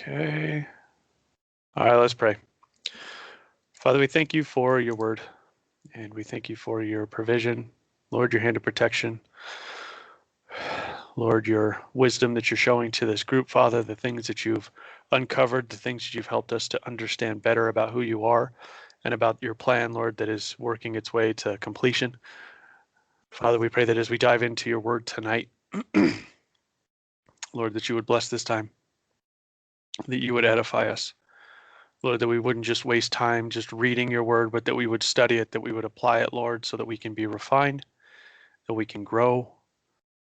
Okay. All right, let's pray. Father, we thank you for your word, and we thank you for your provision. Lord, your hand of protection. Lord, your wisdom that you're showing to this group, Father, the things that you've uncovered, the things that you've helped us to understand better about who you are and about your plan, Lord, that is working its way to completion. Father, we pray that as we dive into your word tonight, Lord, that you would bless this time, that you would edify us. Lord, that we wouldn't just waste time just reading your word, but that we would study it, that we would apply it, Lord, so that we can be refined, that we can grow,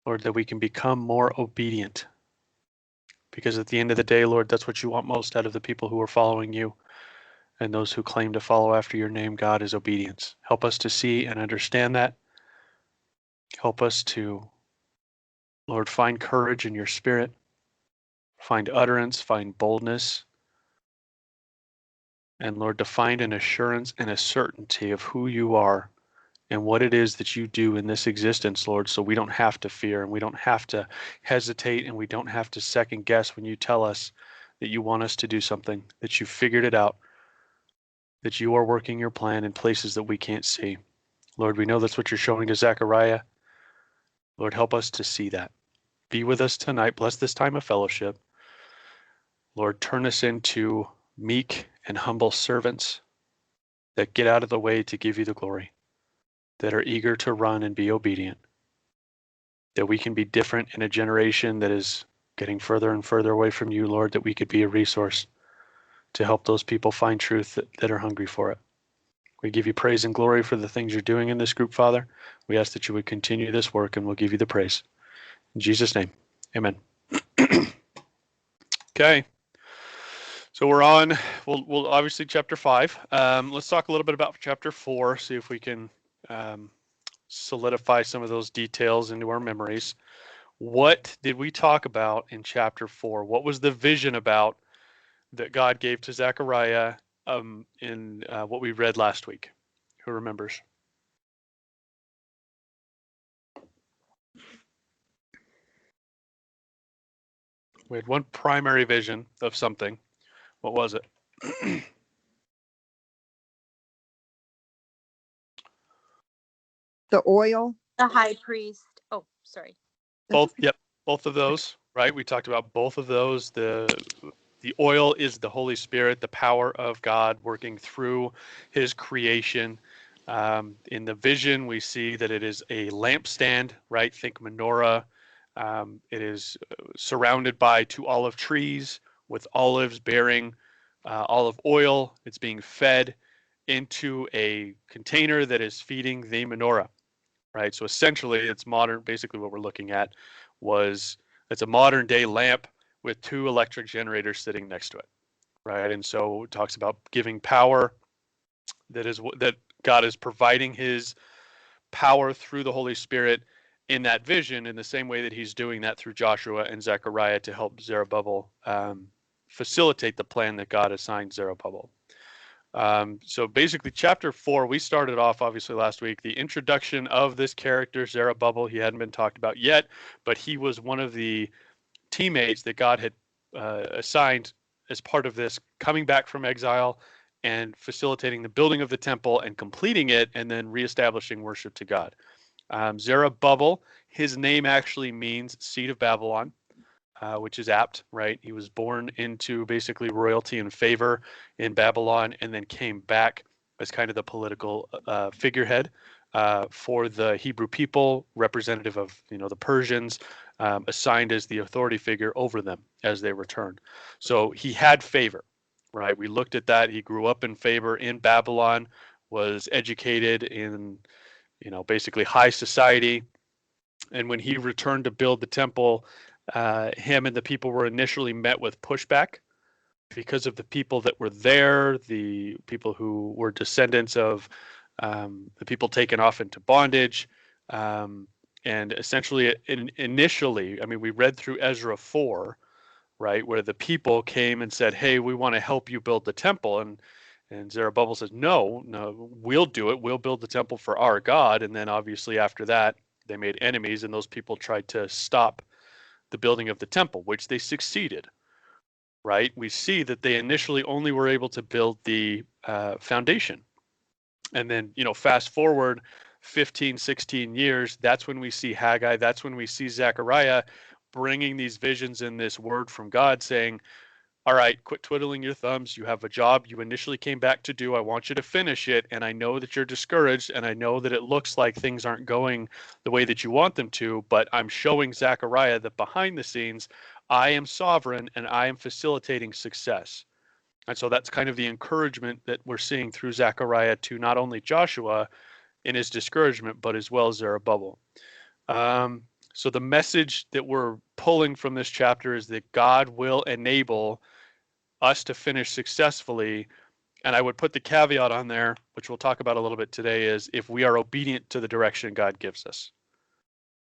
Lord, that we can become more obedient. Because at the end of the day, Lord, that's what you want most out of the people who are following you and those who claim to follow after your name, God, is obedience. Help us to see and understand that. Help us to, Lord, find courage in your spirit, find utterance, find boldness, and Lord, to find an assurance and a certainty of who you are and what it is that you do in this existence, Lord, so we don't have to fear and we don't have to hesitate and we don't have to second guess when you tell us that you want us to do something, that you figured it out, that you are working your plan in places that we can't see. Lord, we know that's what you're showing to Zechariah. Lord, help us to see that. Be with us tonight. Bless this time of fellowship. Lord, turn us into meek and humble servants that get out of the way to give you the glory, that are eager to run and be obedient, that we can be different in a generation that is getting further and further away from you, Lord, that we could be a resource to help those people find truth that are hungry for it. We give you praise and glory for the things you're doing in this group, Father. We ask that you would continue this work, and we'll give you the praise. In Jesus' name, amen. Okay. So we're on, we'll obviously chapter 5. Let's talk a little bit about chapter 4, see if we can solidify some of those details into our memories. What did we talk about in chapter 4? What was the vision about that God gave to Zechariah in what we read last week? Who remembers? We had one primary vision of something. What was it? The oil. The high priest. Oh, sorry. Both. Yep. Both of those. Right. We talked about both of those. The oil is the Holy Spirit, the power of God working through his creation. In the vision, we see that it is a lampstand, right? Think menorah. It is surrounded by 2 olive trees with olives bearing olive oil. It's being fed into a container that is feeding the menorah, right? So essentially, it's modern. Basically, what we're looking at it's a modern day lamp with 2 electric generators sitting next to it, right? And so it talks about giving power. That God is providing his power through the Holy Spirit in that vision, in the same way that he's doing that through Joshua and Zechariah to help Zerubbabel facilitate the plan that God assigned Zerubbabel. So basically, chapter 4, we started off obviously last week, the introduction of this character, Zerubbabel. He hadn't been talked about yet, but he was one of the teammates that God had assigned as part of this coming back from exile and facilitating the building of the temple and completing it and then reestablishing worship to God. Zerubbabel, his name actually means seed of Babylon, which is apt, right? He was born into basically royalty and favor in Babylon and then came back as kind of the political figurehead for the Hebrew people, representative of the Persians, assigned as the authority figure over them as they returned. So he had favor, right? We looked at that. He grew up in favor in Babylon, was educated in basically high society. And when he returned to build the temple, him and the people were initially met with pushback because of the people that were there, the people who were descendants of the people taken off into bondage. And essentially, initially, I mean, we read through Ezra 4, right, where the people came and said, hey, we want to help you build the temple. And Zerubbabel says, no, we'll do it. We'll build the temple for our God. And then obviously after that, they made enemies, and those people tried to stop the building of the temple, which they succeeded. right? We see that they initially only were able to build the foundation. And then, fast forward 15, 16 years, that's when we see Haggai, that's when we see Zechariah bringing these visions and this word from God saying, all right, quit twiddling your thumbs. You have a job you initially came back to do. I want you to finish it. And I know that you're discouraged, and I know that it looks like things aren't going the way that you want them to, but I'm showing Zechariah that behind the scenes, I am sovereign and I am facilitating success. And so that's kind of the encouragement that we're seeing through Zechariah to not only Joshua in his discouragement, but as well as Zerubbabel. So the message that we're pulling from this chapter is that God will enable us to finish successfully. And I would put the caveat on there, which we'll talk about a little bit today, is if we are obedient to the direction God gives us.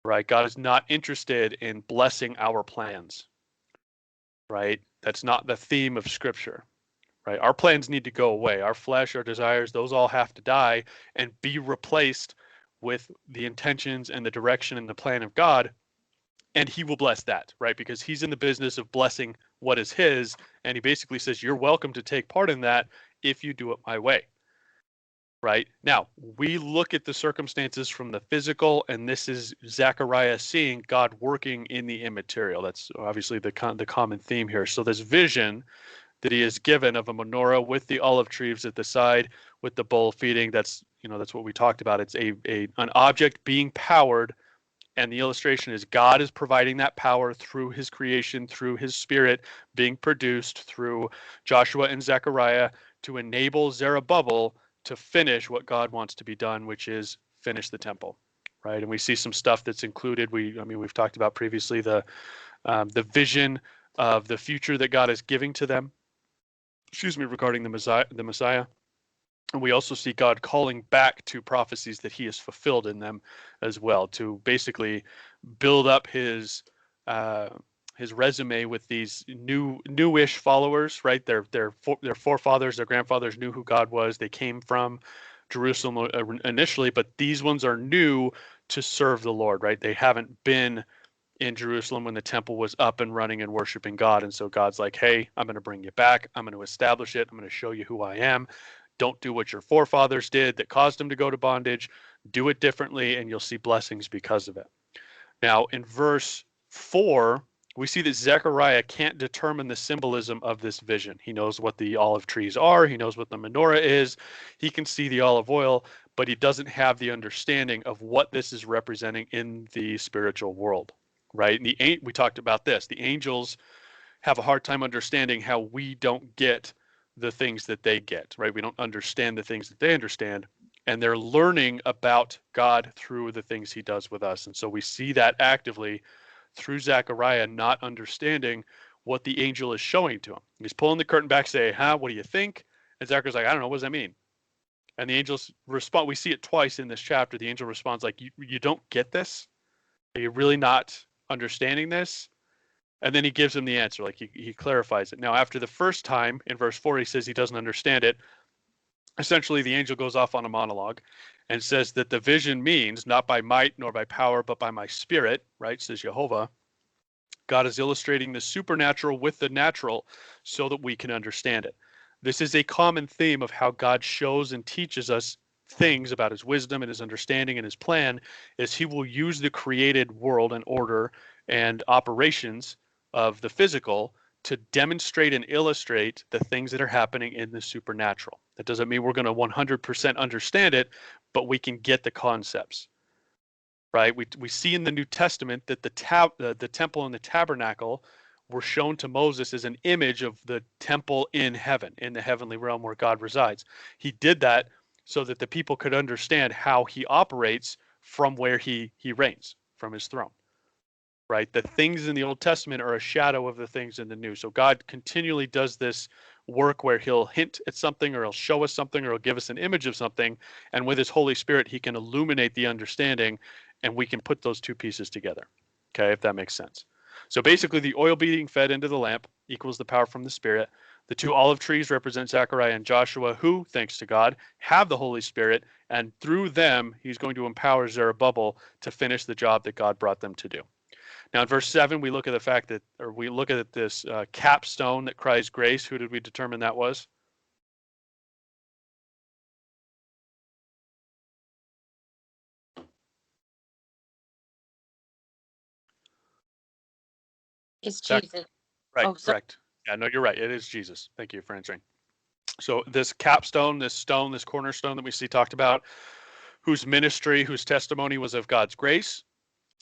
Right? God is not interested in blessing our plans. Right? That's not the theme of Scripture. Right? Our plans need to go away. Our flesh, our desires, those all have to die and be replaced with the intentions and the direction and the plan of God. And he will bless that, right? Because he's in the business of blessing what is his. And he basically says, you're welcome to take part in that if you do it my way. Right? Now, we look at the circumstances from the physical, and this is Zechariah seeing God working in the immaterial. That's obviously the common theme here. So this vision that he is given of a menorah with the olive trees at the side with the bull feeding, that's what we talked about. It's an object being powered. And the illustration is God is providing that power through his creation, through his spirit being produced through Joshua and Zechariah to enable Zerubbabel to finish what God wants to be done, which is finish the temple, right? And we see some stuff that's included. We've talked about previously the vision of the future that God is giving to them, regarding the Messiah. And we also see God calling back to prophecies that he has fulfilled in them as well, to basically build up his resume with these newish followers, right? Their forefathers, their grandfathers knew who God was. They came from Jerusalem initially, but these ones are new to serve the Lord, right? They haven't been in Jerusalem when the temple was up and running and worshiping God. And so God's like, hey, I'm going to bring you back. I'm going to establish it. I'm going to show you who I am. Don't do what your forefathers did that caused them to go to bondage. Do it differently, and you'll see blessings because of it. Now, in verse 4, we see that Zechariah can't determine the symbolism of this vision. He knows what the olive trees are. He knows what the menorah is. He can see the olive oil, but he doesn't have the understanding of what this is representing in the spiritual world, right? And we talked about this. The angels have a hard time understanding how we don't get the things that they get, right? We don't understand the things that they understand, and they're learning about God through the things he does with us. And so we see that actively through Zechariah not understanding what the angel is showing to him. He's pulling the curtain back, saying, what do you think? And Zechariah's like, I don't know, what does that mean? And the angels respond. We see it twice in this chapter. The angel responds like, you don't get this? Are you really not understanding this? And then he gives him the answer, like he clarifies it. Now, after the first time, in verse 4, he says he doesn't understand it. Essentially, the angel goes off on a monologue and says that the vision means not by might nor by power, but by my spirit, right, says Yehovah. God is illustrating the supernatural with the natural so that we can understand it. This is a common theme of how God shows and teaches us things about his wisdom and his understanding and his plan, is he will use the created world and order and operations of the physical to demonstrate and illustrate the things that are happening in the supernatural. That doesn't mean we're going to 100% understand it, but we can get the concepts, right? We see in the New Testament that the temple and the tabernacle were shown to Moses as an image of the temple in heaven, in the heavenly realm where God resides. He did that so that the people could understand how he operates from where he reigns, from his throne. Right? The things in the Old Testament are a shadow of the things in the New. So God continually does this work where he'll hint at something, or he'll show us something, or he'll give us an image of something. And with his Holy Spirit, he can illuminate the understanding, and we can put those two pieces together. Okay, if that makes sense. So basically, the oil being fed into the lamp equals the power from the Spirit. The two olive trees represent Zechariah and Joshua, who, thanks to God, have the Holy Spirit. And through them, he's going to empower Zerubbabel to finish the job that God brought them to do. Now, in verse 7, we look at the fact that, or we look at this capstone that cries grace. Who did we determine that was? It's Zach- Jesus. Right, Oh, sorry. correct. Yeah, no, you're right. It is Jesus. Thank you for answering. So this capstone, this stone, this cornerstone that we see talked about, whose ministry, whose testimony was of God's grace,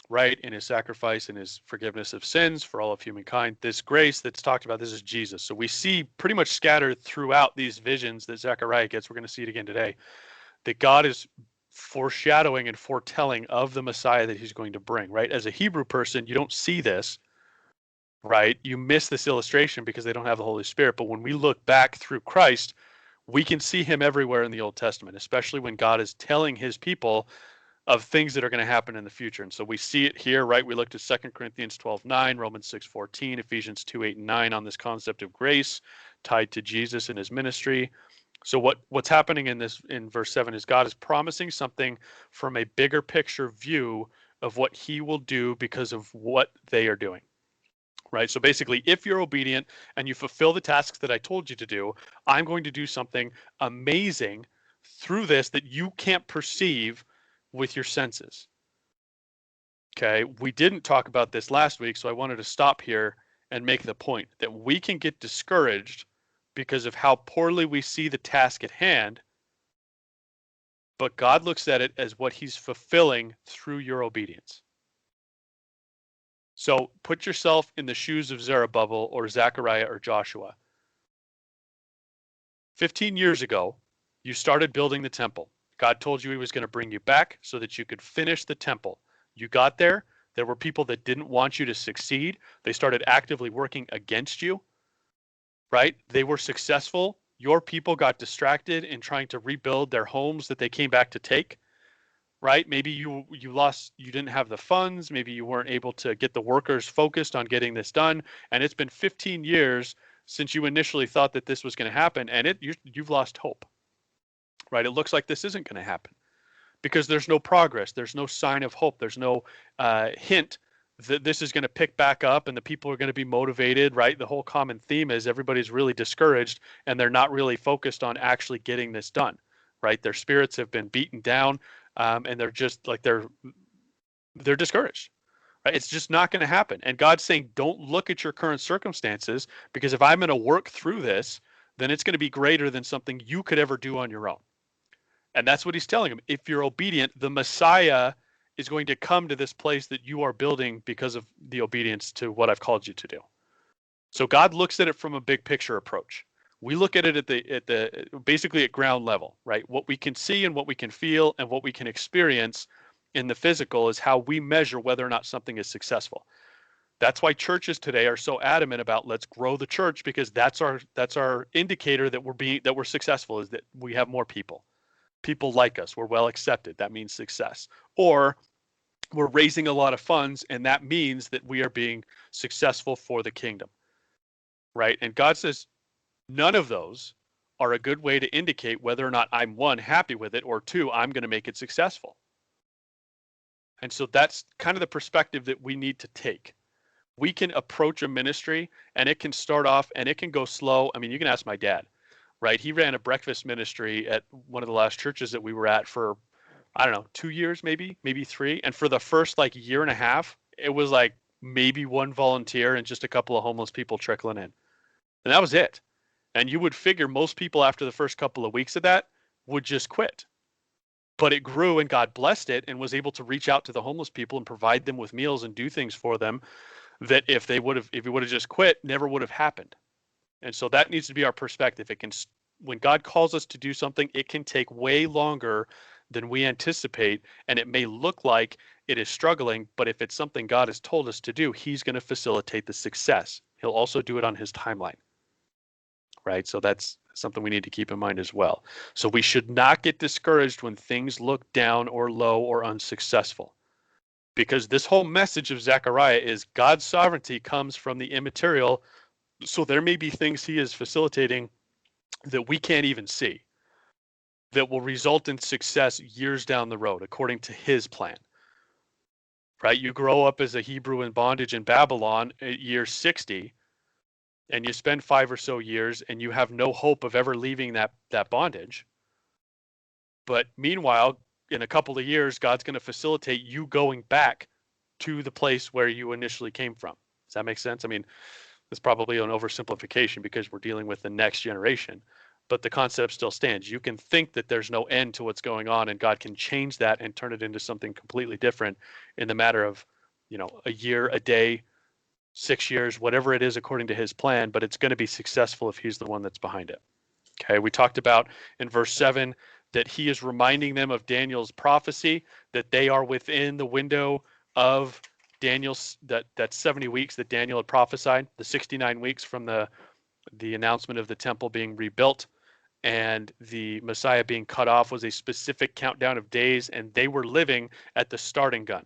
right, in his sacrifice and his forgiveness of sins for all of humankind. This grace that's talked about, this is Jesus. So we see pretty much scattered throughout these visions that Zechariah gets, we're going to see it again today, that God is foreshadowing and foretelling of the Messiah that he's going to bring, right? As a Hebrew person, you don't see this, right? You miss this illustration because they don't have the Holy Spirit. But when we look back through Christ, we can see him everywhere in the Old Testament, especially when God is telling his people of things that are going to happen in the future. And so we see it here, right? We looked at 2 Corinthians 12:9, Romans 6:14, Ephesians 2:8 and 9 on this concept of grace tied to Jesus and his ministry. So what's happening in verse 7 is God is promising something from a bigger picture view of what he will do because of what they are doing. Right? So basically, if you're obedient and you fulfill the tasks that I told you to do, I'm going to do something amazing through this that you can't perceive with your senses. Okay, we didn't talk about this last week, so I wanted to stop here and make the point that we can get discouraged because of how poorly we see the task at hand, but God looks at it as what he's fulfilling through your obedience. So put yourself in the shoes of Zerubbabel or Zechariah or Joshua. 15 years ago, you started building the temple. God told you he was going to bring you back so that you could finish the temple. You got there. There were people that didn't want you to succeed. They started actively working against you, right? They were successful. Your people got distracted in trying to rebuild their homes that they came back to take, right? Maybe you didn't have the funds. Maybe you weren't able to get the workers focused on getting this done. And it's been 15 years since you initially thought that this was going to happen, and you've lost hope, right? It looks like this isn't going to happen because there's no progress. There's no sign of hope. There's no hint that this is going to pick back up and the people are going to be motivated, right? The whole common theme is everybody's really discouraged and they're not really focused on actually getting this done, right? Their spirits have been beaten down, and they're just like they're discouraged. Right? It's just not going to happen. And God's saying, don't look at your current circumstances, because if I'm going to work through this, then it's going to be greater than something you could ever do on your own. And that's what he's telling him. If you're obedient, the Messiah is going to come to this place that you are building because of the obedience to what I've called you to do. So God looks at it from a big picture approach. We look at it at the basically at ground level, right? What we can see and what we can feel and what we can experience in the physical is how we measure whether or not something is successful. That's why churches today are so adamant about let's grow the church, because that's our indicator that we're successful, is that we have more people. People like us, we're well accepted. That means success. Or we're raising a lot of funds, and that means that we are being successful for the kingdom. Right? And God says none of those are a good way to indicate whether or not I'm, one, happy with it, or two, I'm going to make it successful. And so that's kind of the perspective that we need to take. We can approach a ministry and it can start off and it can go slow. I mean, you can ask my dad, right? He ran a breakfast ministry at one of the last churches that we were at for, I don't know, 2 years, maybe 3. And for the first like year and a half, it was like maybe one volunteer and just a couple of homeless people trickling in. And that was it. And you would figure most people after the first couple of weeks of that would just quit. But it grew and God blessed it and was able to reach out to the homeless people and provide them with meals and do things for them that if he would have just quit, never would have happened. And so that needs to be our perspective. When God calls us to do something, it can take way longer than we anticipate, and it may look like it is struggling, but if it's something God has told us to do, he's going to facilitate the success. He'll also do it on his timeline. Right? So that's something we need to keep in mind as well. So we should not get discouraged when things look down or low or unsuccessful, because this whole message of Zechariah is God's sovereignty comes from the immaterial. So there may be things he is facilitating that we can't even see that will result in success years down the road according to his plan. right? You grow up as a Hebrew in bondage in Babylon at year 60, and you spend 5 or so years, and you have no hope of ever leaving that bondage. But meanwhile, in a couple of years, God's going to facilitate you going back to the place where you initially came from. Does that make sense? I mean, it's probably an oversimplification because we're dealing with the next generation, but the concept still stands. You can think that there's no end to what's going on, and God can change that and turn it into something completely different in the matter of, a year, a day, 6 years, whatever it is according to his plan, but it's going to be successful if he's the one that's behind it. Okay, we talked about in verse 7 that he is reminding them of Daniel's prophecy, that they are within the window of Daniel's, that 70 weeks that Daniel had prophesied, the 69 weeks from the announcement of the temple being rebuilt and the Messiah being cut off was a specific countdown of days, and they were living at the starting gun,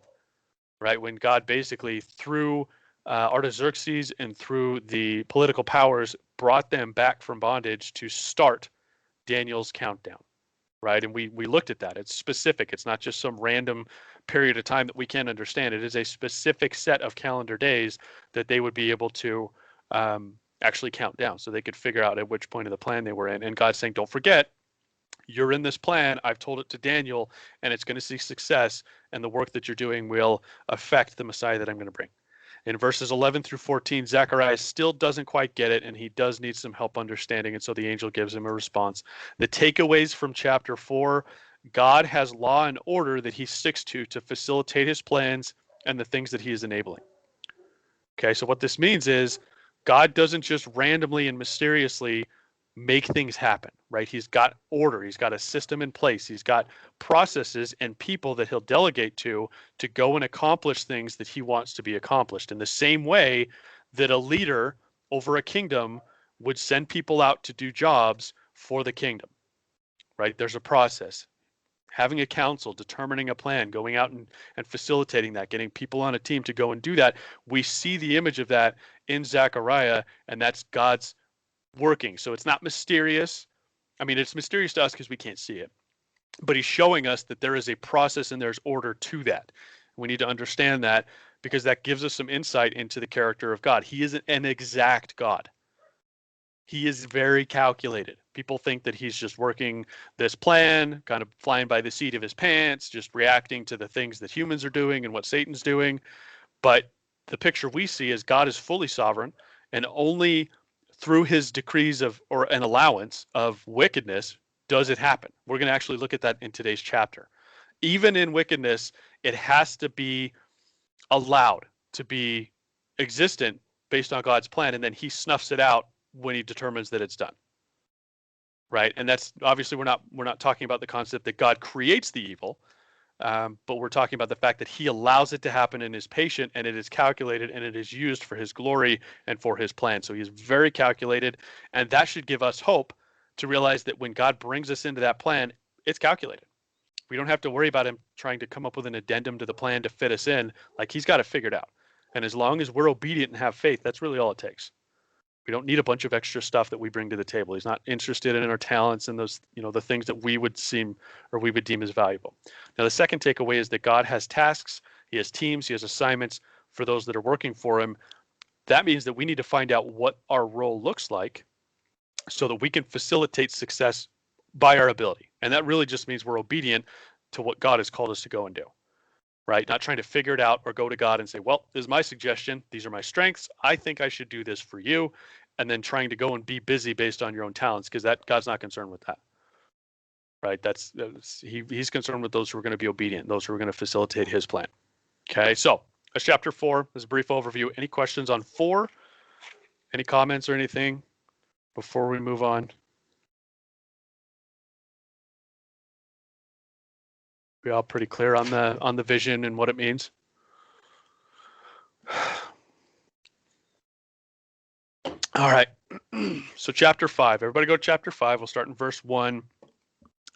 right? When God basically, through Artaxerxes and through the political powers, brought them back from bondage to start Daniel's countdown, right? And we looked at that. It's specific. It's not just some random period of time that we can't understand. It is a specific set of calendar days that they would be able to actually count down, so they could figure out at which point of the plan they were in. And God's saying, don't forget, you're in this plan. I've told it to Daniel, and it's going to see success, and the work that you're doing will affect the Messiah that I'm going to bring. In verses 11 through 14, Zechariah still doesn't quite get it, and he does need some help understanding, and so the angel gives him a response. The takeaways from chapter 4, God has law and order that he sticks to facilitate his plans and the things that he is enabling. Okay, so what this means is God doesn't just randomly and mysteriously make things happen, right? He's got order. He's got a system in place. He's got processes and people that he'll delegate to go and accomplish things that he wants to be accomplished, in the same way that a leader over a kingdom would send people out to do jobs for the kingdom, right? There's a process. Having a council, determining a plan, going out and facilitating that, getting people on a team to go and do that. We see the image of that in Zechariah, and that's God's working. So it's not mysterious. I mean, it's mysterious to us because we can't see it, but he's showing us that there is a process and there's order to that. We need to understand that, because that gives us some insight into the character of God. He isn't an exact God. He is very calculated. People think that he's just working this plan, kind of flying by the seat of his pants, just reacting to the things that humans are doing and what Satan's doing. But the picture we see is God is fully sovereign, and only through his decrees of, or an allowance of, wickedness does it happen. We're going to actually look at that in today's chapter. Even in wickedness, it has to be allowed to be existent based on God's plan, and then he snuffs it out when he determines that it's done. Right? And that's obviously, we're not talking about the concept that God creates the evil, but we're talking about the fact that he allows it to happen and is patient, and it is calculated, and it is used for his glory and for his plan. So he's very calculated, and that should give us hope to realize that when God brings us into that plan, it's calculated. We don't have to worry about him trying to come up with an addendum to the plan to fit us in. Like, he's got it figured out. And as long as we're obedient and have faith, that's really all it takes. We don't need a bunch of extra stuff that we bring to the table. He's not interested in our talents and those, the things that we would seem, or we would deem as valuable. Now, the second takeaway is that God has tasks, he has teams, he has assignments for those that are working for him. That means that we need to find out what our role looks like so that we can facilitate success by our ability. And that really just means we're obedient to what God has called us to go and do. Right? Not trying to figure it out or go to God and say, well, this is my suggestion. These are my strengths. I think I should do this for you. And then trying to go and be busy based on your own talents, because that God's not concerned with that. Right? He's concerned with those who are going to be obedient, those who are going to facilitate his plan. Okay, so that's chapter 4. As a brief overview. Any questions on 4? Any comments or anything before we move on? We all pretty clear on the vision and what it means? All right. So chapter 5. Everybody go to chapter 5. We'll start in verse 1,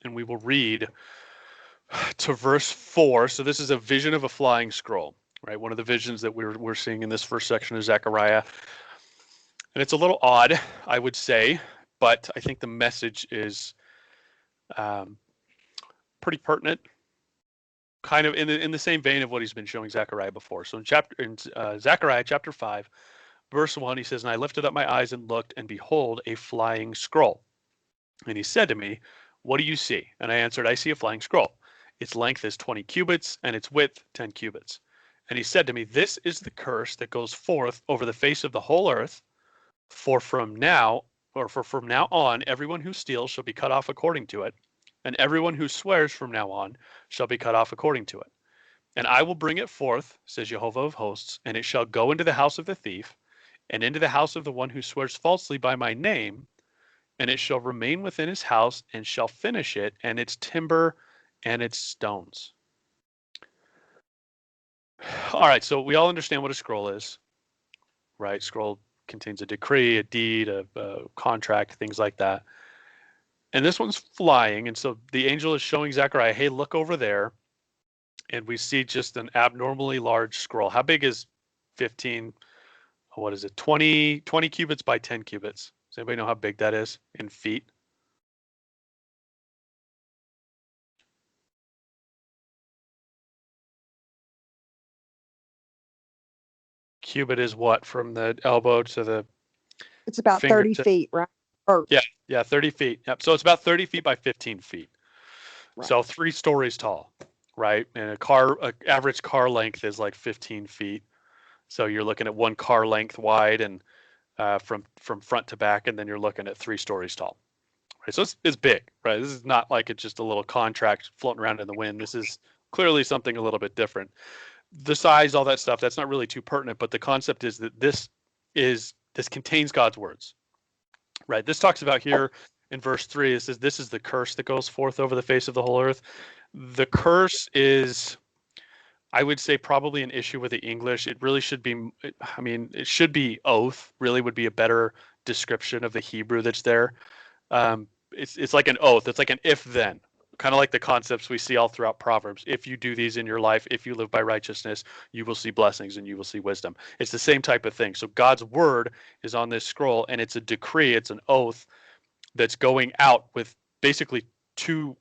and we will read to verse 4. So this is a vision of a flying scroll, right? One of the visions that we're seeing in this first section of Zechariah. And it's a little odd, I would say, but I think the message is pretty pertinent. kind of in the same vein of what he's been showing Zechariah before. So in Zechariah chapter 5, verse 1, he says, "And I lifted up my eyes and looked, and behold, a flying scroll. And he said to me, what do you see? And I answered, I see a flying scroll. Its length is 20 cubits, and its width 10 cubits. And he said to me, this is the curse that goes forth over the face of the whole earth. For from now on, everyone who steals shall be cut off according to it, and everyone who swears from now on shall be cut off according to it. And I will bring it forth, says Yehovah of hosts, and it shall go into the house of the thief, and into the house of the one who swears falsely by my name, and it shall remain within his house, and shall finish it, and its timber and its stones." All right, so we all understand what a scroll is, right? Scroll contains a decree, a deed, a contract, things like that. And this one's flying, and so the angel is showing Zechariah, hey, look over there, and we see just an abnormally large scroll. How big is 15, what is it, 20 cubits by 10 cubits? Does anybody know how big that is in feet? Cubit is what, from the elbow to the It's about 30 feet, right? Or yeah, 30 feet. Yep. So it's about 30 feet by 15 feet. Right. So 3 stories tall, right? And average car length is like 15 feet. So you're looking at 1 car length wide, and from front to back, and then you're looking at 3 stories tall. Right. So it's big, right? This is not like it's just a little contract floating around in the wind. This is clearly something a little bit different. The size, all that stuff, that's not really too pertinent, but the concept is that this contains God's words, right? This talks about here in verse 3, it says, this is the curse that goes forth over the face of the whole earth. The curse is, I would say, probably an issue with the English. It really should be, I mean, it should be oath, really would be a better description of the Hebrew that's there. It's like an oath. It's like an if-then, kind of like the concepts we see all throughout Proverbs. If you do these in your life, if you live by righteousness, you will see blessings and you will see wisdom. It's the same type of thing. So God's word is on this scroll, and it's a decree, it's an oath that's going out with basically two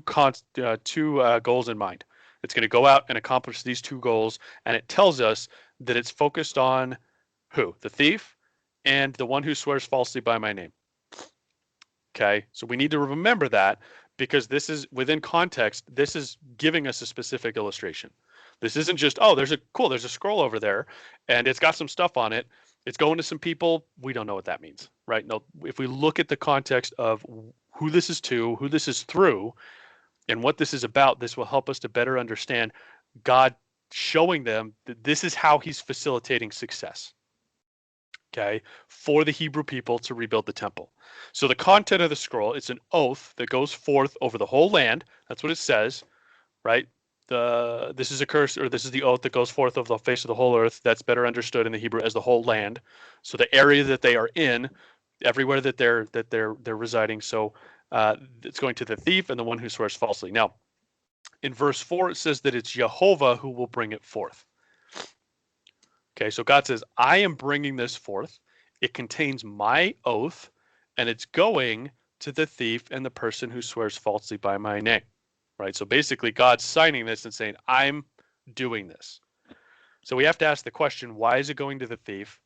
goals in mind. It's going to go out and accomplish these 2 goals, and it tells us that it's focused on who? The thief and the one who swears falsely by my name. Okay, so we need to remember that, because this is within context. This is giving us a specific illustration. This isn't just, oh, there's a scroll over there and it's got some stuff on it. It's going to some people. We don't know what that means, right? No, if we look at the context of who this is to, who this is through, and what this is about, this will help us to better understand God showing them that this is how he's facilitating success, okay, for the Hebrew people to rebuild the temple. So the content of the scroll, it's an oath that goes forth over the whole land. That's what it says, right? This is a curse, or this is the oath that goes forth over the face of the whole earth. That's better understood in the Hebrew as the whole land. So the area that they are in, everywhere that they're residing. So it's going to the thief and the one who swears falsely. Now, in verse 4, it says that it's Yehovah who will bring it forth. Okay, so God says, I am bringing this forth. It contains my oath, and it's going to the thief and the person who swears falsely by my name. Right? So basically, God's signing this and saying, I'm doing this. So we have to ask the question, why is it going to the thief?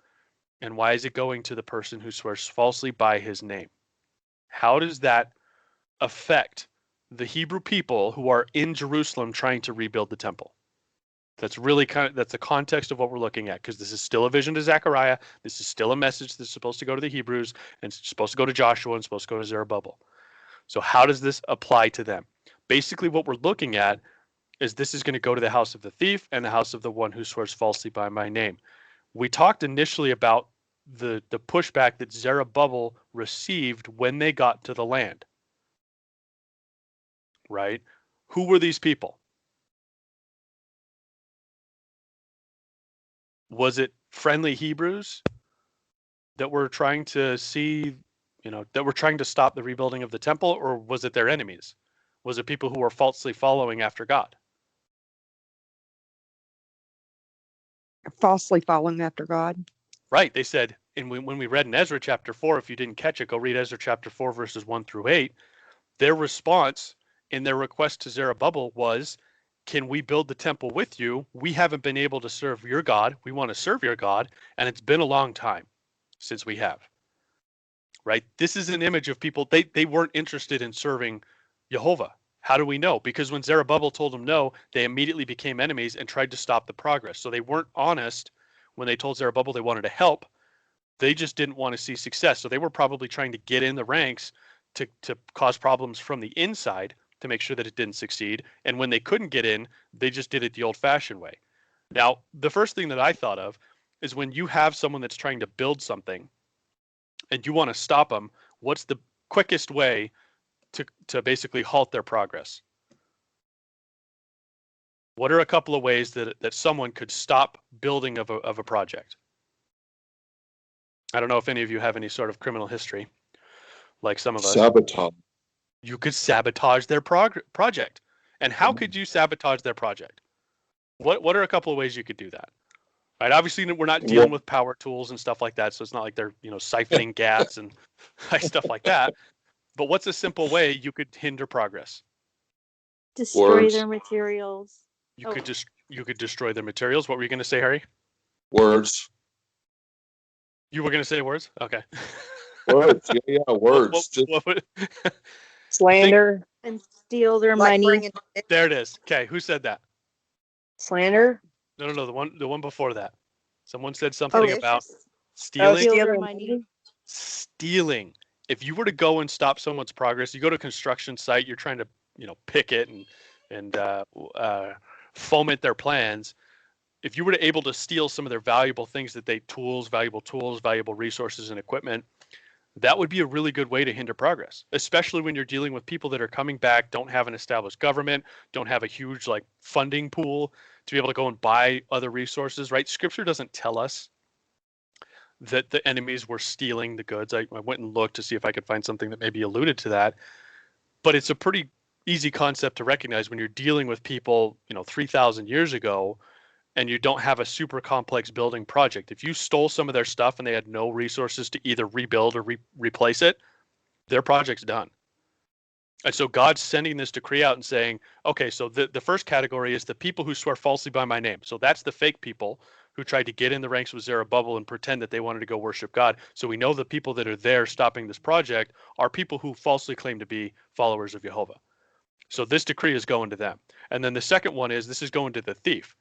And why is it going to the person who swears falsely by his name? How does that affect the Hebrew people who are in Jerusalem trying to rebuild the temple? That's really that's the context of what we're looking at, because this is still a vision to Zechariah. This is still a message that's supposed to go to the Hebrews, and it's supposed to go to Joshua, and supposed to go to Zerubbabel. So how does this apply to them? Basically, what we're looking at is this is going to go to the house of the thief and the house of the one who swears falsely by my name. We talked initially about the pushback that Zerubbabel received when they got to the land. Right? Who were these people? Was it friendly Hebrews that were trying to that were trying to stop the rebuilding of the temple, or was it their enemies? Was it people who were falsely following after God? Falsely following after God. Right. They said, and when we read in Ezra chapter 4, if you didn't catch it, go read Ezra chapter 4, verses 1 through 8. Their response in their request to Zerubbabel was, can we build the temple with you? We haven't been able to serve your God. We want to serve your God. And it's been a long time since we have. Right? This is an image of people. They weren't interested in serving Yehovah. How do we know? Because when Zerubbabel told them no, they immediately became enemies and tried to stop the progress. So they weren't honest when they told Zerubbabel they wanted to help. They just didn't want to see success. So they were probably trying to get in the ranks to cause problems from the inside to make sure that it didn't succeed. And when they couldn't get in, they just did it the old-fashioned way. Now, the first thing that I thought of is when you have someone that's trying to build something and you want to stop them, what's the quickest way to basically halt their progress? What are a couple of ways that someone could stop building of a project? I don't know if any of you have any sort of criminal history, like some of us. Sabotage. You could sabotage their project. And how could you sabotage their project? What are a couple of ways you could do that? Right. Obviously, we're not dealing with power tools and stuff like that, so it's not like they're siphoning gas and stuff like that. But what's a simple way you could hinder progress? Destroy Words. their materials. You could destroy their materials. What were you going to say, Harry? Words. You were going to say words? Okay. Words. Yeah, words. Slander. And steal their Like money. bringing There it is. Okay, who said that? slander. No, the one before that. Someone said something Oh, about vicious. stealing. Steal their stealing money. Stealing. If you were to go and stop someone's progress, you go to a construction site, you're trying to, picket and foment their plans. If you were able to steal some of their valuable things valuable tools, valuable resources and equipment, that would be a really good way to hinder progress, especially when you're dealing with people that are coming back, don't have an established government, don't have a huge funding pool to be able to go and buy other resources, right? Scripture doesn't tell us that the enemies were stealing the goods. I went and looked to see if I could find something that maybe alluded to that, but it's a pretty easy concept to recognize when you're dealing with people, 3,000 years ago, and you don't have a super complex building project. If you stole some of their stuff and they had no resources to either rebuild or replace it, their project's done. And so God's sending this decree out and saying, okay, so the first category is the people who swear falsely by my name. So that's the fake people who tried to get in the ranks with Zerubbabel and pretend that they wanted to go worship God. So we know the people that are there stopping this project are people who falsely claim to be followers of Yehovah. So this decree is going to them. And then the second one is this is going to the thief.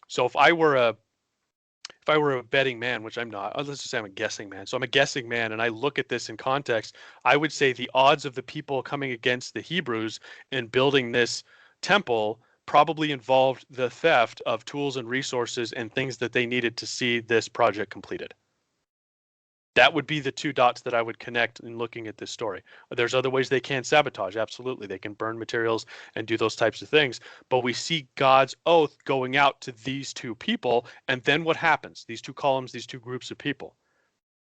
So if I were a betting man, which I'm not, let's just say I'm a guessing man. So I'm a guessing man, and I look at this in context, I would say the odds of the people coming against the Hebrews in building this temple probably involved the theft of tools and resources and things that they needed to see this project completed. That would be the two dots that I would connect in looking at this story. There's other ways they can sabotage. Absolutely. They can burn materials and do those types of things. But we see God's oath going out to these two people. And then what happens? These two columns, these two groups of people.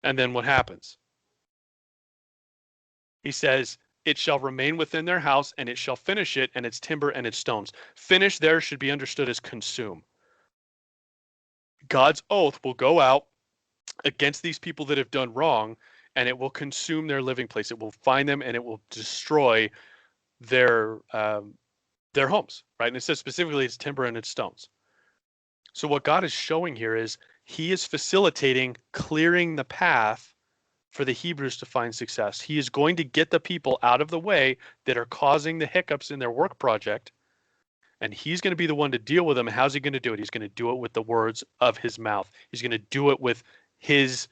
And then what happens? He says, it shall remain within their house, and it shall finish it, and its timber and its stones. Finish there should be understood as consume. God's oath will go out against these people that have done wrong, and it will consume their living place. It will find them and it will destroy their homes, right? And it says specifically it's timber and it's stones. So what God is showing here is he is facilitating clearing the path for the Hebrews to find success. He is going to get the people out of the way that are causing the hiccups in their work project, and he's going to be the one to deal with them. How's he going to do it? He's going to do it with the words of his mouth. He's going to do it with his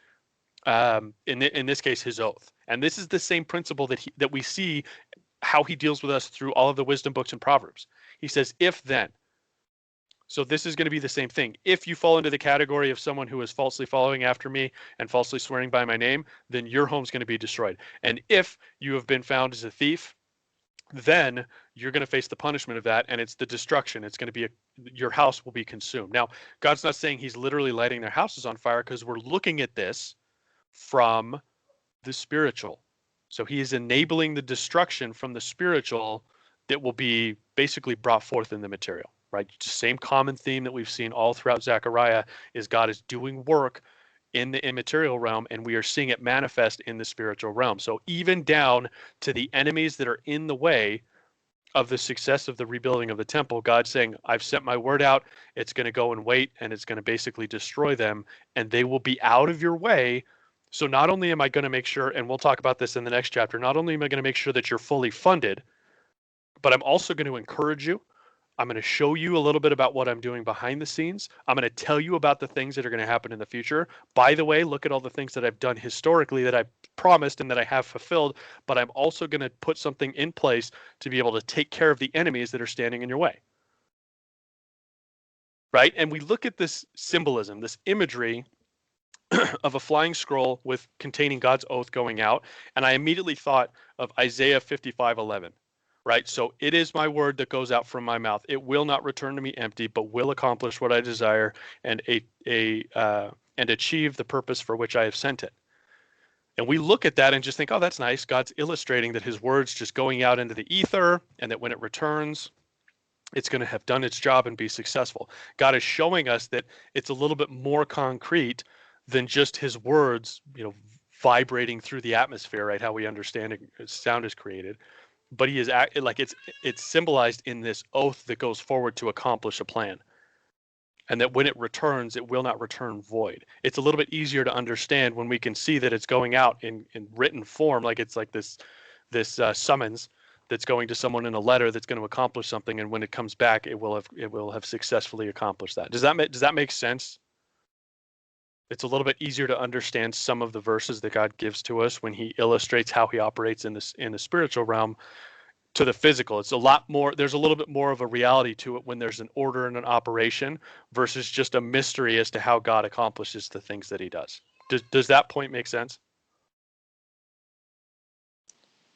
in this case his oath. And this is the same principle that we see how he deals with us through all of the wisdom books and Proverbs. He says if then. So this is going to be the same thing. If you fall into the category of someone who is falsely following after me and falsely swearing by my name, then your home's going to be destroyed. And if you have been found as a thief, then you're going to face the punishment of that, and it's the destruction. It's going to be your house will be consumed. Now, God's not saying he's literally lighting their houses on fire, because we're looking at this from the spiritual. So he is enabling the destruction from the spiritual that will be basically brought forth in the material, right? Same common theme that we've seen all throughout Zechariah is God is doing work in the immaterial realm, and we are seeing it manifest in the spiritual realm. So even down to the enemies that are in the way of the success of the rebuilding of the temple, God saying, I've sent my word out, it's going to go and wait, and it's going to basically destroy them, and they will be out of your way. So not only am I going to make sure, and we'll talk about this in the next chapter, not only am I going to make sure that you're fully funded, but I'm also going to encourage you. I'm going to show you a little bit about what I'm doing behind the scenes. I'm going to tell you about the things that are going to happen in the future. By the way, look at all the things that I've done historically that I promised and that I have fulfilled, but I'm also going to put something in place to be able to take care of the enemies that are standing in your way. Right? And we look at this symbolism, this imagery of a flying scroll with containing God's oath going out, and I immediately thought of Isaiah 55:11. Right? So it is my word that goes out from my mouth. It will not return to me empty, but will accomplish what I desire and achieve the purpose for which I have sent it. And we look at that and just think, oh, that's nice. God's illustrating that his word's just going out into the ether, and that when it returns, it's going to have done its job and be successful. God is showing us that it's a little bit more concrete than just his words, vibrating through the atmosphere, right? How we understand it, sound is created. But he is like it's symbolized in this oath that goes forward to accomplish a plan, and that when it returns, it will not return void. It's a little bit easier to understand when we can see that it's going out in written form, like it's like this summons that's going to someone in a letter that's going to accomplish something, and when it comes back, it will have successfully accomplished that. Does that make sense? It's a little bit easier to understand some of the verses that God gives to us when he illustrates how he operates in the spiritual realm to the physical. It's a lot more, there's a little bit more of a reality to it when there's an order and an operation versus just a mystery as to how God accomplishes the things that he does. Does that point make sense?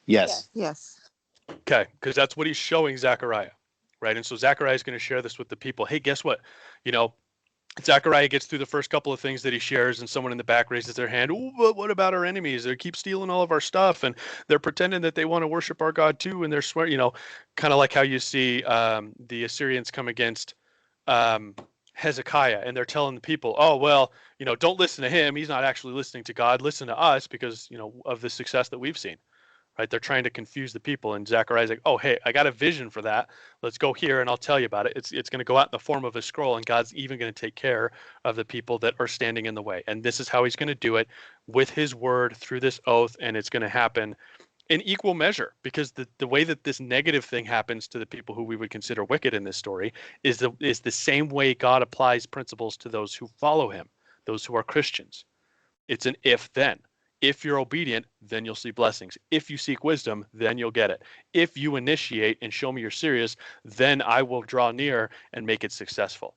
Yes. Yes. Okay, because that's what he's showing Zechariah, right? And so Zechariah is going to share this with the people. Hey, guess what? Zechariah gets through the first couple of things that he shares, and someone in the back raises their hand. Oh, but what about our enemies? They keep stealing all of our stuff, and they're pretending that they want to worship our God too, and they're swearing, kind of like how you see the Assyrians come against Hezekiah, and they're telling the people, oh, well, don't listen to him. He's not actually listening to God. Listen to us because, of the success that we've seen. Right? They're trying to confuse the people, and Zechariah's like, oh, hey, I got a vision for that. Let's go here and I'll tell you about it. It's going to go out in the form of a scroll, and God's even going to take care of the people that are standing in the way. And this is how he's going to do it with his word through this oath, and it's going to happen in equal measure, because the way that this negative thing happens to the people who we would consider wicked in this story is the same way God applies principles to those who follow him, those who are Christians. It's an if-then. If you're obedient, then you'll see blessings. If you seek wisdom, then you'll get it. If you initiate and show me you're serious, then I will draw near and make it successful.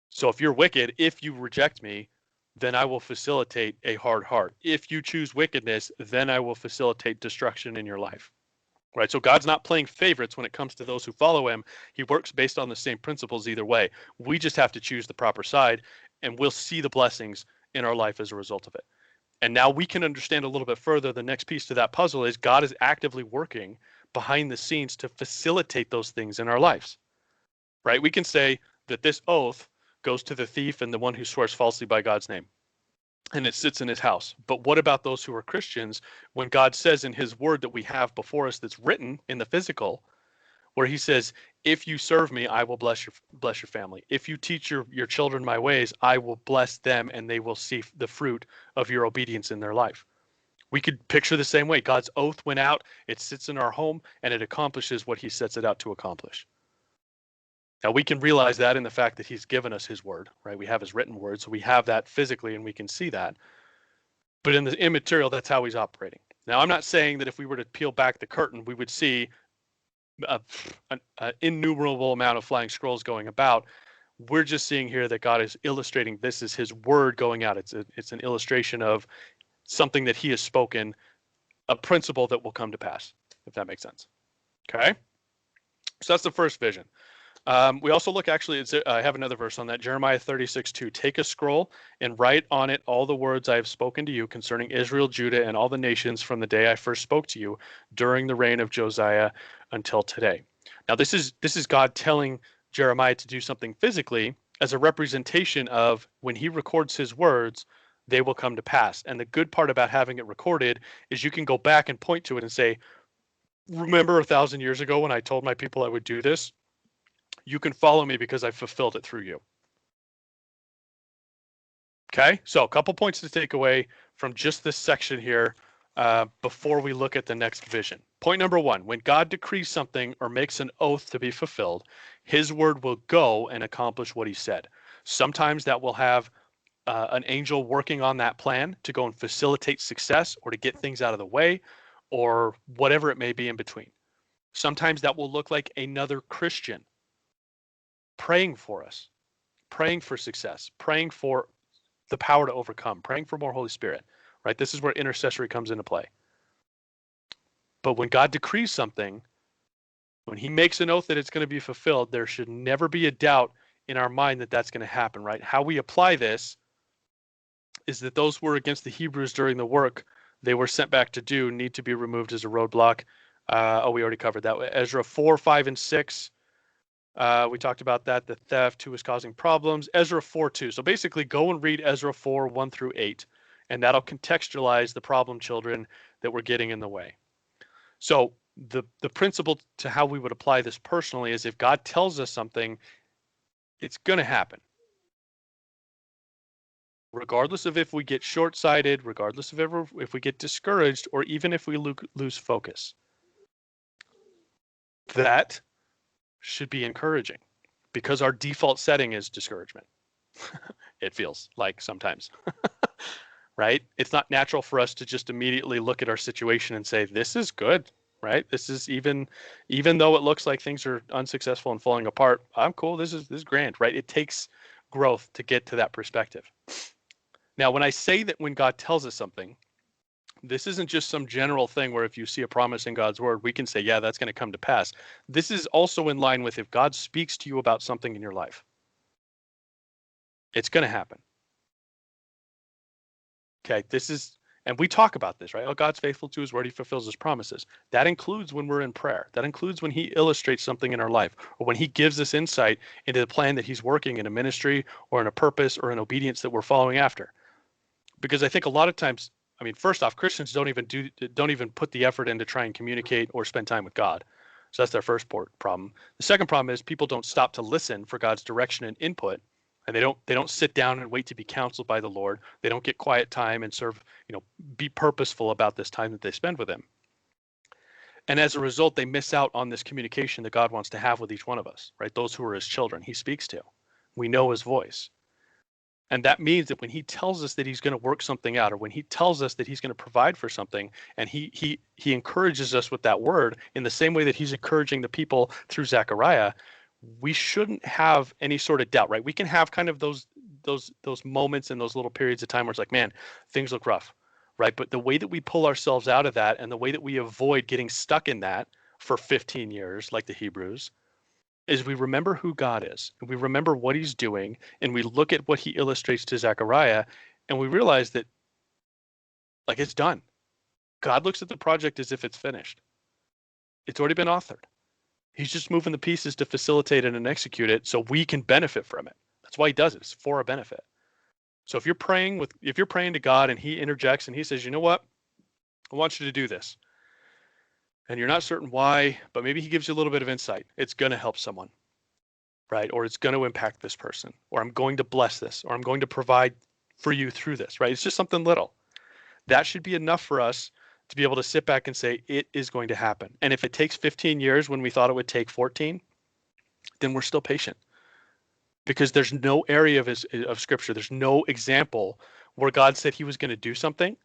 So if you're wicked, if you reject me, then I will facilitate a hard heart. If you choose wickedness, then I will facilitate destruction in your life. Right? So God's not playing favorites when it comes to those who follow him. He works based on the same principles either way. We just have to choose the proper side, and we'll see the blessings in our life as a result of it. And now we can understand a little bit further. The next piece to that puzzle is God is actively working behind the scenes to facilitate those things in our lives, right? We can say that this oath goes to the thief and the one who swears falsely by God's name, and it sits in his house. But what about those who are Christians when God says in his word that we have before us that's written in the physical, where he says, if you serve me, I will bless your family. If you teach your children my ways, I will bless them, and they will see the fruit of your obedience in their life. We could picture the same way. God's oath went out, it sits in our home, and it accomplishes what he sets it out to accomplish. Now we can realize that in the fact that he's given us his word, right? We have his written word, so we have that physically and we can see that. But in the immaterial, that's how he's operating. Now I'm not saying that if we were to peel back the curtain, we would see an innumerable amount of flying scrolls going about. We're just seeing here that God is illustrating this is his word going out. It's an illustration of something that he has spoken, a principle that will come to pass, if that makes sense. Okay, so that's the first vision. We also look, actually, I have another verse on that, Jeremiah 36:2. Take a scroll and write on it all the words I have spoken to you concerning Israel, Judah, and all the nations from the day I first spoke to you during the reign of Josiah until today. Now, this is God telling Jeremiah to do something physically as a representation of when he records his words, they will come to pass. And the good part about having it recorded is you can go back and point to it and say, remember 1,000 years ago when I told my people I would do this? You can follow me because I fulfilled it through you. Okay, so a couple points to take away from just this section here before we look at the next vision. Point number one, when God decrees something or makes an oath to be fulfilled, his word will go and accomplish what he said. Sometimes that will have an angel working on that plan to go and facilitate success or to get things out of the way or whatever it may be in between. Sometimes that will look like another Christian praying for us, praying for success, praying for the power to overcome, praying for more Holy Spirit, right? This is where intercessory comes into play. But when God decrees something, when he makes an oath that it's going to be fulfilled, there should never be a doubt in our mind that that's going to happen, right? How we apply this is that those who were against the Hebrews during the work they were sent back to do need to be removed as a roadblock. We already covered that. Ezra 4, 5, and 6. We talked about that. The theft, who was causing problems. Ezra 4:2. So basically go and read Ezra 4, 1 through 8, and that'll contextualize the problem children that were getting in the way. So the principle to how we would apply this personally is if God tells us something, it's going to happen. Regardless of if we get short-sighted, regardless of if we get discouraged, or even if we lose focus. That should be encouraging because our default setting is discouragement. It feels like sometimes, right? It's not natural for us to just immediately look at our situation and say, this is good, right? This is even though it looks like things are unsuccessful and falling apart, I'm cool. This is grand, right? It takes growth to get to that perspective. Now, when I say that when God tells us something, this isn't just some general thing where if you see a promise in God's word, we can say, yeah, that's going to come to pass. This is also in line with if God speaks to you about something in your life, it's going to happen. Okay, and we talk about this, right? Oh, God's faithful to his word. He fulfills his promises. That includes when we're in prayer. That includes when he illustrates something in our life or when he gives us insight into the plan that he's working in a ministry or in a purpose or an obedience that we're following after. Because I think a lot of times, I mean, first off, Christians don't even put the effort in to try and communicate or spend time with God. So that's their first problem. The second problem is people don't stop to listen for God's direction and input, and they don't sit down and wait to be counseled by the Lord. They don't get quiet time and be purposeful about this time that they spend with him. And as a result, they miss out on this communication that God wants to have with each one of us, right? Those who are his children, he speaks to. We know his voice. And that means that when he tells us that he's going to work something out, or when he tells us that he's going to provide for something, and he encourages us with that word in the same way that he's encouraging the people through Zechariah, we shouldn't have any sort of doubt, right? We can have kind of those moments and those little periods of time where it's like, man, things look rough, right? But the way that we pull ourselves out of that and the way that we avoid getting stuck in that for 15 years, like the Hebrews, is we remember who God is, and we remember what he's doing, and we look at what he illustrates to Zechariah, and we realize that, like, it's done. God looks at the project as if it's finished. It's already been authored. He's just moving the pieces to facilitate it and execute it so we can benefit from it. That's why he does it. It's for our benefit. So if you're praying to God and he interjects and he says, you know what? I want you to do this. And you're not certain why, but maybe he gives you a little bit of insight. It's going to help someone, right? Or it's going to impact this person, or I'm going to bless this, or I'm going to provide for you through this, right? It's just something little. That should be enough for us to be able to sit back and say, it is going to happen. And if it takes 15 years when we thought it would take 14, then we're still patient. Because there's no area of scripture, there's no example where God said he was going to do something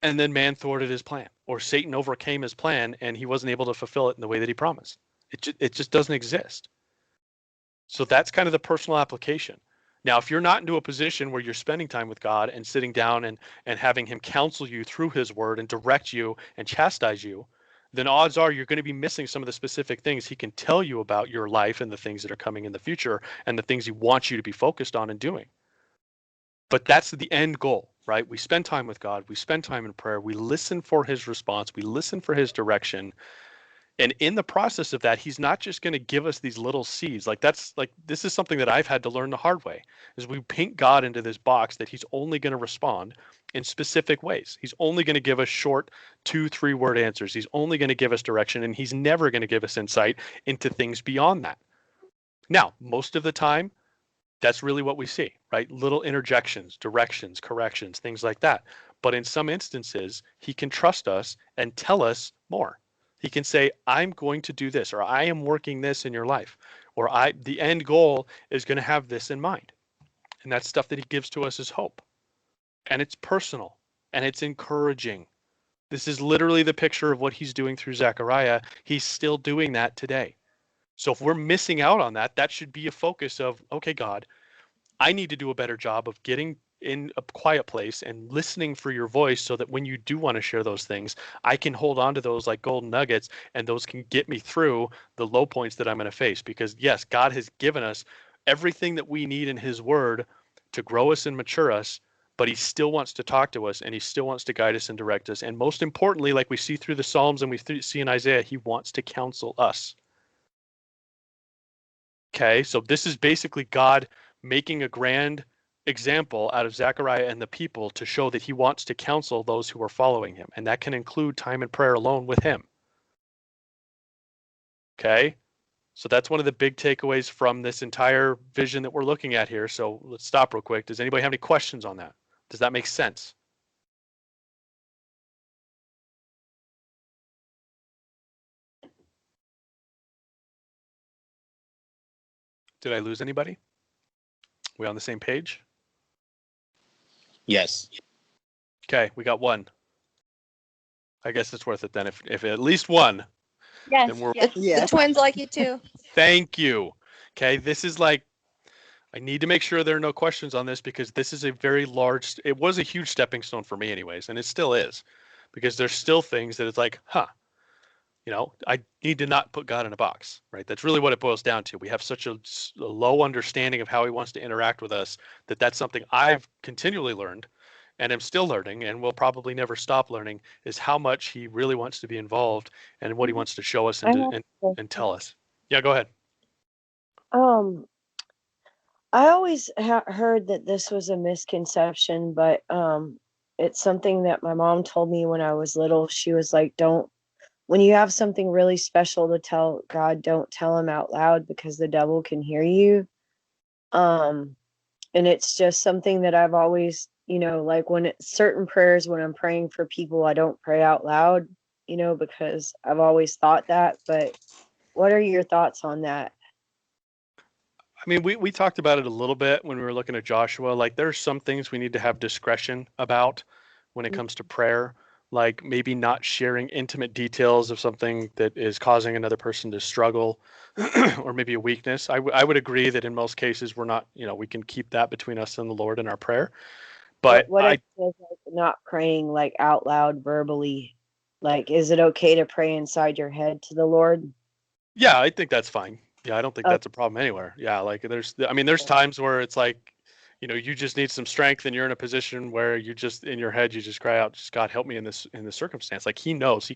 and then man thwarted his plan, or Satan overcame his plan and he wasn't able to fulfill it in the way that he promised. It just doesn't exist. So that's kind of the personal application. Now, if you're not into a position where you're spending time with God and sitting down and having him counsel you through his word and direct you and chastise you, then odds are you're going to be missing some of the specific things he can tell you about your life and the things that are coming in the future and the things he wants you to be focused on and doing. But that's the end goal, right? We spend time with God. We spend time in prayer. We listen for his response. We listen for his direction. And in the process of that, he's not just going to give us these little seeds. This is something that I've had to learn the hard way, is we paint God into this box that he's only going to respond in specific ways. He's only going to give us short 2-3 word answers. He's only going to give us direction, and he's never going to give us insight into things beyond that. Now, most of the time, that's really what we see, right? Little interjections, directions, corrections, things like that. But in some instances, he can trust us and tell us more. He can say, I'm going to do this, or I am working this in your life, or the end goal is going to have this in mind. And that's stuff that he gives to us as hope. And it's personal and it's encouraging. This is literally the picture of what he's doing through Zechariah. He's still doing that today. So if we're missing out on that, that should be a focus of, okay, God, I need to do a better job of getting in a quiet place and listening for your voice, so that when you do want to share those things, I can hold on to those like golden nuggets, and those can get me through the low points that I'm going to face. Because yes, God has given us everything that we need in his word to grow us and mature us, but he still wants to talk to us, and he still wants to guide us and direct us. And most importantly, like we see through the Psalms and we see in Isaiah, he wants to counsel us. Okay, so this is basically God making a grand example out of Zechariah and the people to show that he wants to counsel those who are following him. And that can include time and prayer alone with him. Okay, so that's one of the big takeaways from this entire vision that we're looking at here. So let's stop real quick. Does anybody have any questions on that? Does that make sense? Did I lose anybody? We on the same page? Yes. Okay, we got one. I guess it's worth it then. If at least one, Yes. then we're The twins like you too. Thank you. Okay, this is like, I need to make sure there are no questions on this, because this is a very large, it was a huge stepping stone for me anyways, and it still is, because there's still things that it's like, I need to not put God in a box, right? That's really what it boils down to. We have such a low understanding of how he wants to interact with us, that's something I've continually learned and am still learning, and will probably never stop learning, is how much he really wants to be involved and what he wants to show us and tell us. Yeah, go ahead. I always heard that this was a misconception, but it's something that my mom told me when I was little. She was like, when you have something really special to tell God, don't tell him out loud, because the devil can hear you. And it's just something that I've always, like certain prayers, when I'm praying for people, I don't pray out loud, because I've always thought that. But what are your thoughts on that? I mean, we talked about it a little bit when we were looking at Joshua. Like, there's some things we need to have discretion about when it comes to prayer, like maybe not sharing intimate details of something that is causing another person to struggle or maybe a weakness. I would agree that in most cases we're not, we can keep that between us and the Lord in our prayer. But what if it's like not praying like out loud verbally? Like, is it okay to pray inside your head to the Lord? Yeah, I think that's fine. Yeah, I don't think that's a problem anywhere. Yeah, like there's times where it's like, you just need some strength, and you're in a position where you just, in your head, you just cry out, just God, help me in this circumstance. Like, he knows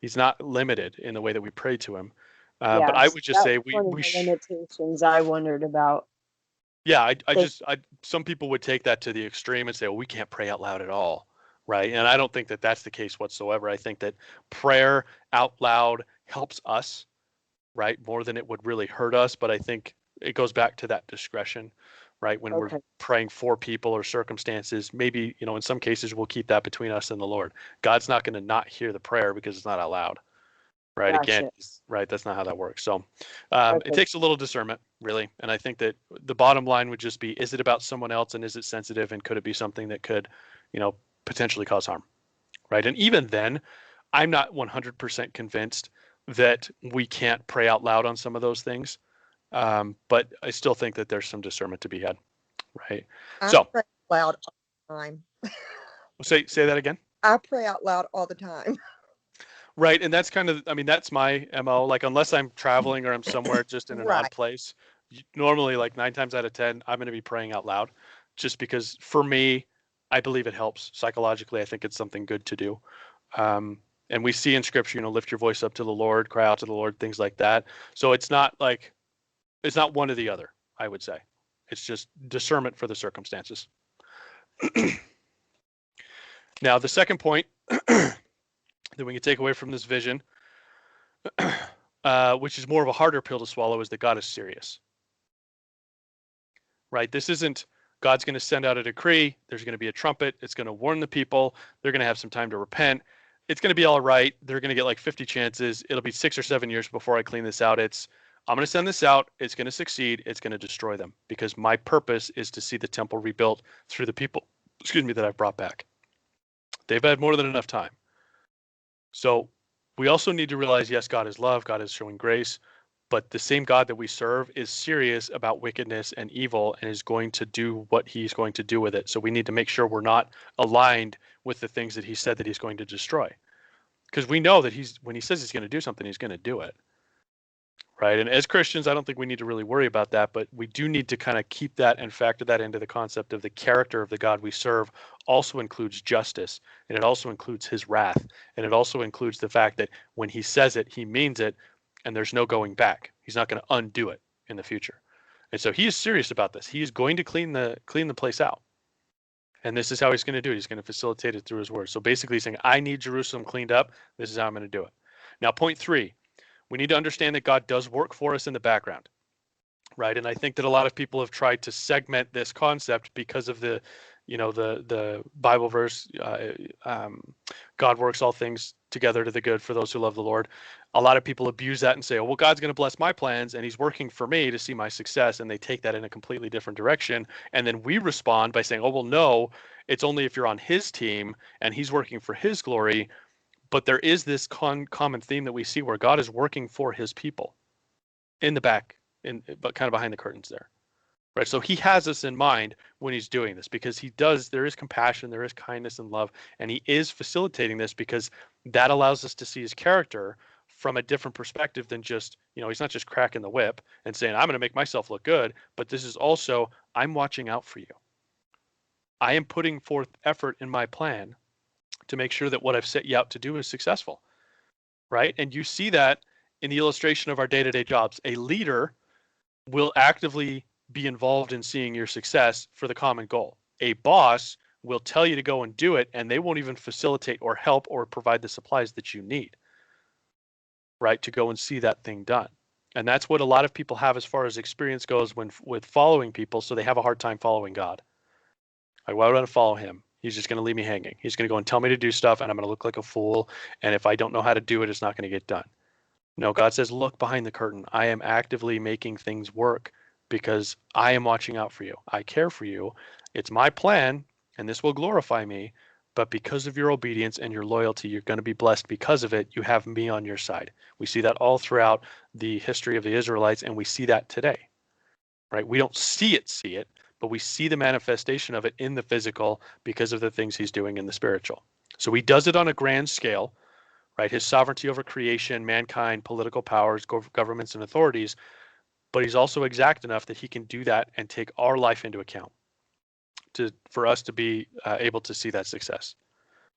he's not limited in the way that we pray to him. But I would just say limitations I wondered about. Yeah, some people would take that to the extreme and say, well, we can't pray out loud at all, right? And I don't think that that's the case whatsoever. I think that prayer out loud helps us, right, more than it would really hurt us. But I think it goes back to that discretion, right? When we're praying for people or circumstances, maybe, in some cases we'll keep that between us and the Lord. God's not going to not hear the prayer because it's not out loud. Right. Gotcha. Again, right. That's not how that works. So it takes a little discernment, really. And I think that the bottom line would just be, is it about someone else, and is it sensitive, and could it be something that could, potentially cause harm? Right. And even then, I'm not 100% convinced that we can't pray out loud on some of those things. But I still think that there's some discernment to be had. Right. I pray out loud all the time. Say that again. I pray out loud all the time. Right. And that's that's my MO. Like, unless I'm traveling or I'm somewhere just in an odd place, normally, like 9 times out of 10, I'm going to be praying out loud, just because for me, I believe it helps psychologically. I think it's something good to do. And we see in Scripture, lift your voice up to the Lord, cry out to the Lord, things like that. So it's not one or the other, I would say. It's just discernment for the circumstances. Now, the second point that we can take away from this vision, which is more of a harder pill to swallow, is that God is serious. Right? This isn't God's going to send out a decree. There's going to be a trumpet. It's going to warn the people. They're going to have some time to repent. It's going to be all right. They're going to get like 50 chances. It'll be 6 or 7 years before I clean this out. I'm going to send this out. It's going to succeed. It's going to destroy them because my purpose is to see the temple rebuilt through the people, that I've brought back. They've had more than enough time. So we also need to realize, yes, God is love. God is showing grace. But the same God that we serve is serious about wickedness and evil and is going to do what he's going to do with it. So we need to make sure we're not aligned with the things that he said that he's going to destroy. Because we know that when he says he's going to do something, he's going to do it. Right? And as Christians, I don't think we need to really worry about that, but we do need to kind of keep that and factor that into the concept of the character of the God we serve also includes justice, and it also includes his wrath, and it also includes the fact that when he says it, he means it, and there's no going back. He's not going to undo it in the future. And so he is serious about this. He is going to clean the place out. And this is how he's going to do it. He's going to facilitate it through his word. So basically he's saying, I need Jerusalem cleaned up. This is how I'm going to do it. Now, point 3, we need to understand that God does work for us in the background, right? And I think that a lot of people have tried to segment this concept because of the Bible verse, God works all things together to the good for those who love the Lord. A lot of people abuse that and say, oh, well, God's going to bless my plans and he's working for me to see my success. And they take that in a completely different direction. And then we respond by saying, oh, well, no, it's only if you're on his team and he's working for his glory. But there is this common theme that we see where God is working for his people in the back, but kind of behind the curtains there. Right, so he has us in mind when he's doing this because there is compassion, there is kindness and love, and he is facilitating this because that allows us to see his character from a different perspective than just, he's not just cracking the whip and saying, I'm going to make myself look good, but this is also, I'm watching out for you. I am putting forth effort in my plan to make sure that what I've set you out to do is successful, right? And you see that in the illustration of our day-to-day jobs. A leader will actively be involved in seeing your success for the common goal. A boss will tell you to go and do it, and they won't even facilitate or help or provide the supplies that you need, right, to go and see that thing done. And that's what a lot of people have as far as experience goes with following people, so they have a hard time following God. Like, why would I follow him? He's just going to leave me hanging. He's going to go and tell me to do stuff, and I'm going to look like a fool, and if I don't know how to do it, it's not going to get done. No, God says, look behind the curtain. I am actively making things work because I am watching out for you. I care for you. It's my plan, and this will glorify me. But because of your obedience and your loyalty, you're going to be blessed because of it. You have me on your side. We see that all throughout the history of the Israelites, and we see that today, right? We don't see it, but we see the manifestation of it in the physical because of the things he's doing in the spiritual. So he does it on a grand scale, right? His sovereignty over creation, mankind, political powers, governments, and authorities. But he's also exact enough that he can do that and take our life into account for us to be able to see that success,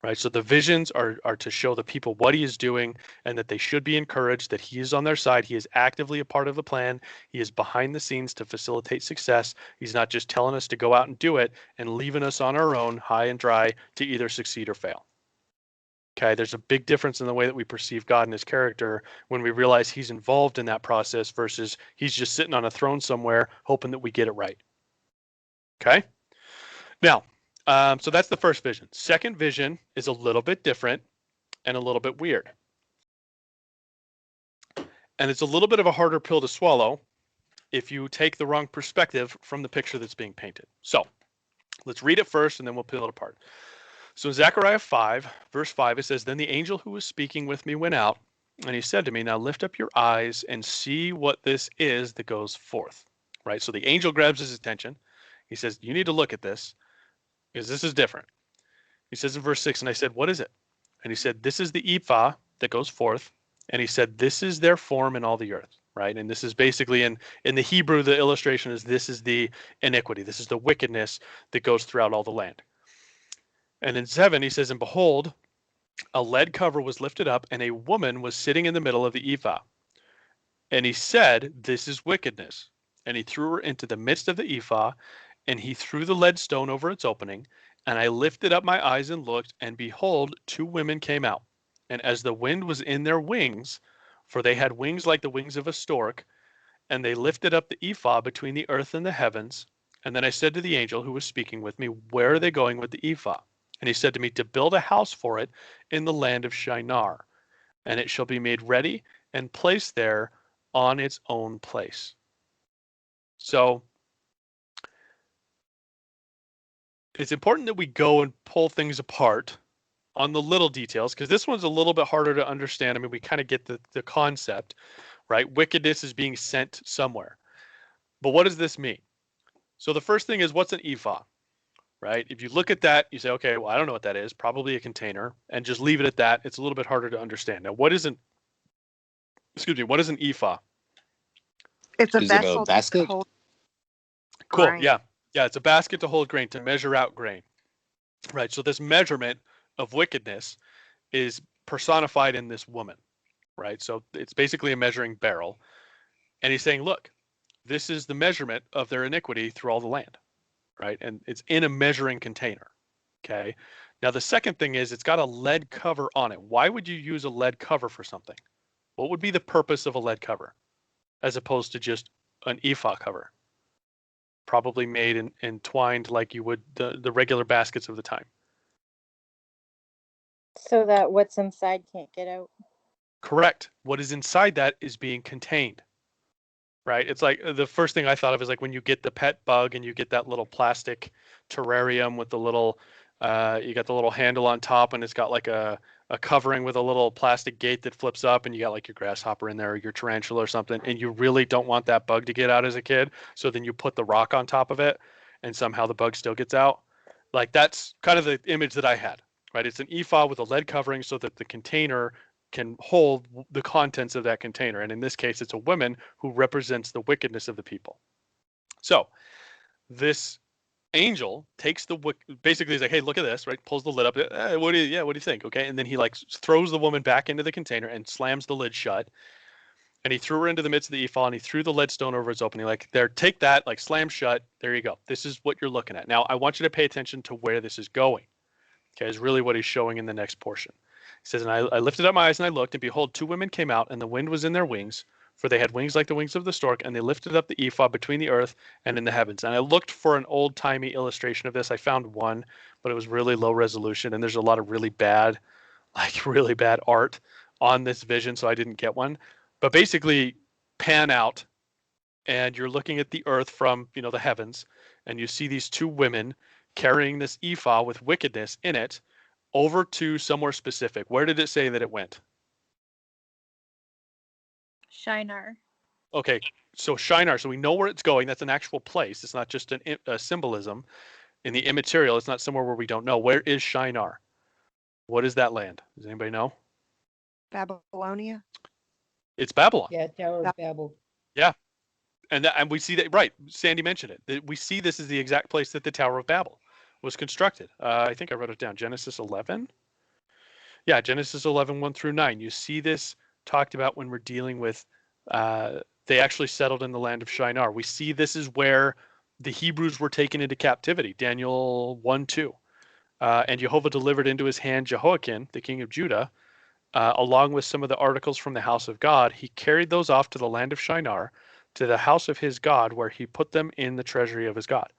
right? So the visions are to show the people what he is doing and that they should be encouraged, that he is on their side. He is actively a part of the plan. He is behind the scenes to facilitate success. He's not just telling us to go out and do it and leaving us on our own, high and dry, to either succeed or fail. Okay, there's a big difference in the way that we perceive God and his character when we realize he's involved in that process versus he's just sitting on a throne somewhere hoping that we get it right. Okay, now, so that's the first vision. Second vision is a little bit different and a little bit weird. And it's a little bit of a harder pill to swallow if you take the wrong perspective from the picture that's being painted. So let's read it first and then we'll peel it apart. So in Zechariah 5, verse 5, it says, then the angel who was speaking with me went out, and he said to me, now lift up your eyes and see what this is that goes forth. Right? So the angel grabs his attention. He says, you need to look at this because this is different. He says in verse 6, and I said, what is it? And he said, this is the ephah that goes forth. And he said, this is their form in all the earth. Right? And this is basically in the Hebrew, the illustration is this is the iniquity. This is the wickedness that goes throughout all the land. And in 7, he says, and behold, a lead cover was lifted up, and a woman was sitting in the middle of the ephah. And he said, "This is wickedness." And he threw her into the midst of the ephah, and he threw the lead stone over its opening. And I lifted up my eyes and looked, and behold, two women came out. And as the wind was in their wings, for they had wings like the wings of a stork, and they lifted up the ephah between the earth and the heavens. And then I said to the angel who was speaking with me, "Where are they going with the ephah?" And he said to me, "To build a house for it in the land of Shinar, and it shall be made ready and placed there on its own place." So it's important that we go and pull things apart on the little details, because this one's a little bit harder to understand. I mean, we kind of get the concept, right? Wickedness is being sent somewhere. But what does this mean? So the first thing is, what's an ephah, right? If you look at that, you say, okay, well, I don't know what that is. Probably a container, and just leave it at that. It's a little bit harder to understand. Now, what is an ephah? It's a Is it a vessel basket? to hold Cool. grain. Yeah. Yeah. It's a basket to hold grain, to measure out grain, right? So this measurement of wickedness is personified in this woman, right? So it's basically a measuring barrel. And he's saying, look, this is the measurement of their iniquity through all the land, right? And it's in a measuring container. Okay. Now, the second thing is, it's got a lead cover on it. Why would you use a lead cover for something? What would be the purpose of a lead cover as opposed to just an ephah cover? Probably made and entwined like you would the regular baskets of the time. So that what's inside can't get out. Correct. What is inside that is being contained, right? It's like the first thing I thought of is like when you get the pet bug and you get that little plastic terrarium with the little, you got the little handle on top, and it's got like a covering with a little plastic gate that flips up, and you got like your grasshopper in there or your tarantula or something, and you really don't want that bug to get out as a kid. So then you put the rock on top of it, and somehow the bug still gets out. Like that's kind of the image that I had, right? It's an ephah with a lead covering so that the container can hold the contents of that container. And in this case, it's a woman who represents the wickedness of the people. So this angel takes basically he's like, hey, look at this, right? Pulls the lid up. What do you think? Okay. And then he like throws the woman back into the container and slams the lid shut. And he threw her into the midst of the ephah, and he threw the lead stone over its opening. Like, there, take that, like slam shut. There you go. This is what you're looking at. Now, I want you to pay attention to where this is going. Okay, is really what he's showing in the next portion. He says, and I lifted up my eyes and I looked, and behold, two women came out, and the wind was in their wings, for they had wings like the wings of the stork, and they lifted up the ephah between the earth and in the heavens. And I looked for an old-timey illustration of this. I found one, but it was really low resolution, and there's a lot of really bad art on this vision, so I didn't get one. But basically, pan out, and you're looking at the earth from, the heavens, and you see these two women carrying this ephah with wickedness in it over to somewhere specific. Where did it say that it went? Shinar. Okay, so Shinar. So we know where it's going. That's an actual place. It's not just a symbolism in the immaterial. It's not somewhere where we don't know. Where is Shinar? What is that land? Does anybody know? Babylonia. It's Babylon. Yeah, Tower of Babel. Yeah. And we see that, right, Sandy mentioned it. We see this is the exact place that the Tower of Babel was constructed. I think I wrote it down, Genesis 11. Yeah, Genesis 11, 1 through 9. You see this talked about when we're dealing with, they actually settled in the land of Shinar. We see this is where the Hebrews were taken into captivity, Daniel 1, 2. And Yehovah delivered into his hand Jehoiakim, the king of Judah, along with some of the articles from the house of God. He carried those off to the land of Shinar, to the house of his God, where he put them in the treasury of his God.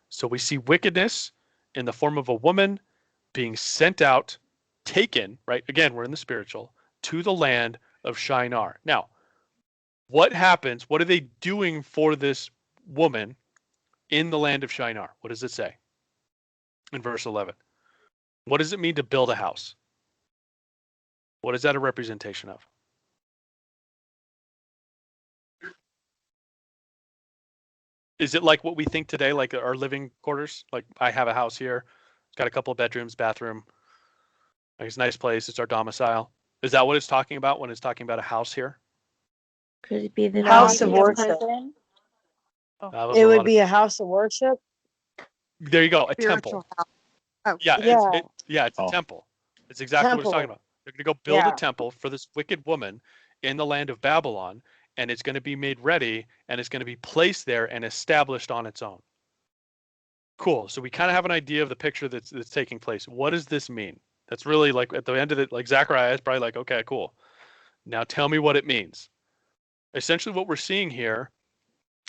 So we see wickedness in the form of a woman being sent out, taken, right? Again, we're in the spiritual, to the land of Shinar. Now, what happens? What are they doing for this woman in the land of Shinar? What does it say in verse 11? What does it mean to build a house? What is that a representation of? Is it like what we think today, like our living quarters? Like, I have a house here. It's got a couple of bedrooms, bathroom. Like, it's a nice place. It's our domicile. Is that what it's talking about when it's talking about a house here? Could it be the House of body worship. person? It would be a house of worship. There you go, a Spiritual temple. house. Oh, Yeah, Yeah. it's a temple. That's exactly what it's talking Temple. about. They're going to go build a Yeah. temple for this wicked woman in the land of Babylon, and it's going to be made ready, and it's going to be placed there and established on its own. Cool. So we kind of have an idea of the picture that's taking place. What does this mean? That's really like at the end of it, like Zechariah is probably like, okay, cool. Now tell me what it means. Essentially, what we're seeing here,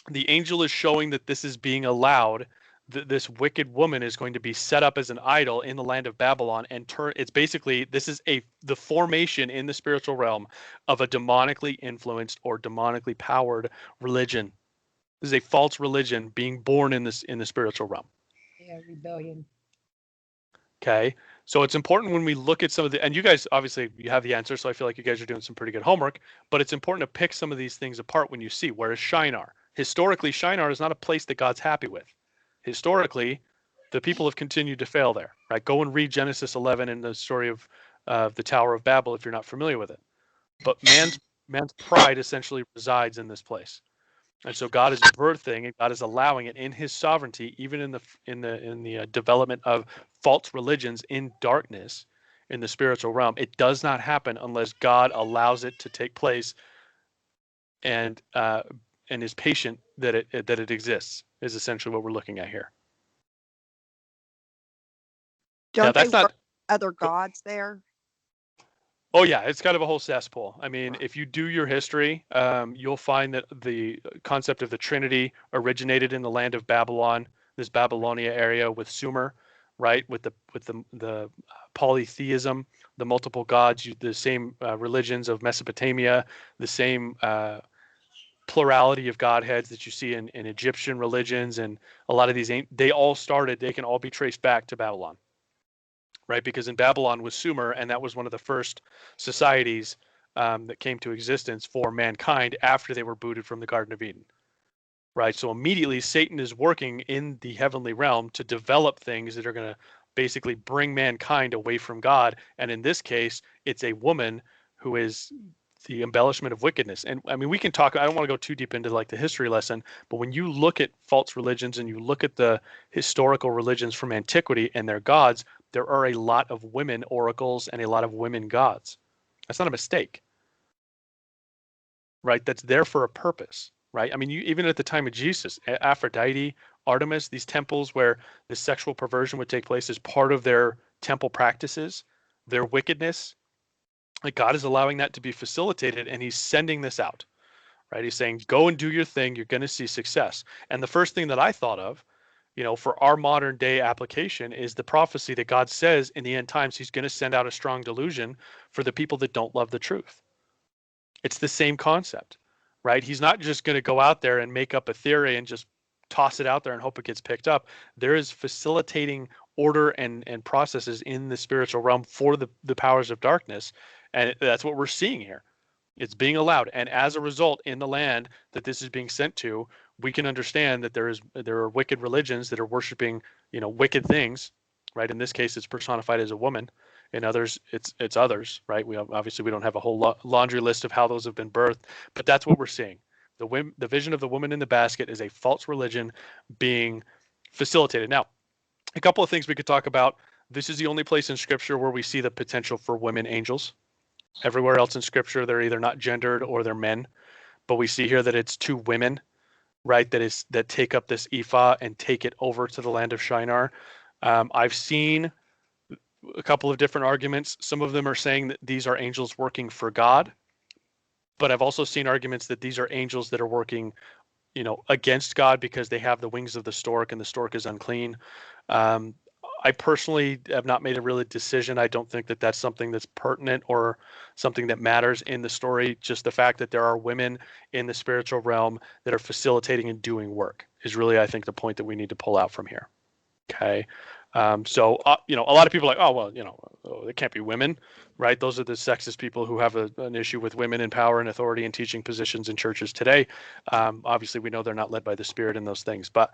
the angel is showing that this is being allowed. This wicked woman is going to be set up as an idol in the land of Babylon, and it's basically, this is the formation in the spiritual realm of a demonically influenced or demonically powered religion. This is a false religion being born in the spiritual realm. Yeah, rebellion. Okay, so it's important when we look at some of the, and you guys obviously you have the answer, so I feel like you guys are doing some pretty good homework, but it's important to pick some of these things apart when you see, where is Shinar? Historically, Shinar is not a place that God's happy with. Historically, the people have continued to fail there, right? Go and read Genesis 11 and the story of the Tower of Babel if you're not familiar with it. But man's pride essentially resides in this place. And so God is birthing and God is allowing it in his sovereignty, even in the development of false religions in darkness in the spiritual realm. It does not happen unless God allows it to take place and is patient that it exists, is essentially what we're looking at here. Now, Don't they that's not worship other gods there? Oh yeah, it's kind of a whole cesspool. I mean, if you do your history, you'll find that the concept of the Trinity originated in the land of Babylon, this Babylonia area with Sumer, right? With the polytheism, the multiple gods, the same religions of Mesopotamia, the same plurality of godheads that you see in Egyptian religions, and a lot of these, they can all be traced back to Babylon. Right, because in Babylon was Sumer, and that was one of the first societies that came to existence for mankind after they were booted from the Garden of Eden. Right, so immediately Satan is working in the heavenly realm to develop things that are going to basically bring mankind away from God. And in this case, it's a woman who is the embellishment of wickedness. And I mean, we can talk, I don't want to go too deep into like the history lesson, but when you look at false religions and you look at the historical religions from antiquity and their gods, there are a lot of women oracles and a lot of women gods. That's not a mistake, right? That's there for a purpose, right? I mean, even at the time of Jesus, Aphrodite, Artemis, these temples where the sexual perversion would take place as part of their temple practices, their wickedness, like God is allowing that to be facilitated, and he's sending this out, right? He's saying, go and do your thing. You're going to see success. And the first thing that I thought of, for our modern day application is the prophecy that God says in the end times, he's going to send out a strong delusion for the people that don't love the truth. It's the same concept, right? He's not just going to go out there and make up a theory and just toss it out there and hope it gets picked up. There is facilitating order and processes in the spiritual realm for the powers of darkness. And that's what we're seeing here. It's being allowed. And as a result, in the land that this is being sent to, we can understand that there are wicked religions that are worshiping, wicked things, right? In this case, it's personified as a woman. In others, it's others, right? We don't have a whole laundry list of how those have been birthed, but that's what we're seeing. The vision of the woman in the basket is a false religion being facilitated. Now, a couple of things we could talk about. This is the only place in Scripture where we see the potential for women angels. Everywhere else in Scripture, they're either not gendered or they're men. But we see here that it's two women, right, that take up this ephah and take it over to the land of Shinar. I've seen a couple of different arguments. Some of them are saying that these are angels working for God. But I've also seen arguments that these are angels that are working, against God because they have the wings of the stork and the stork is unclean. I personally have not made a really decision. I don't think that that's something that's pertinent or something that matters in the story. Just the fact that there are women in the spiritual realm that are facilitating and doing work is really, I think, the point that we need to pull out from here. Okay. So, a lot of people are like, oh, well, it can't be women, right? Those are the sexist people who have an issue with women in power and authority and teaching positions in churches today. Obviously, we know they're not led by the Spirit in those things. But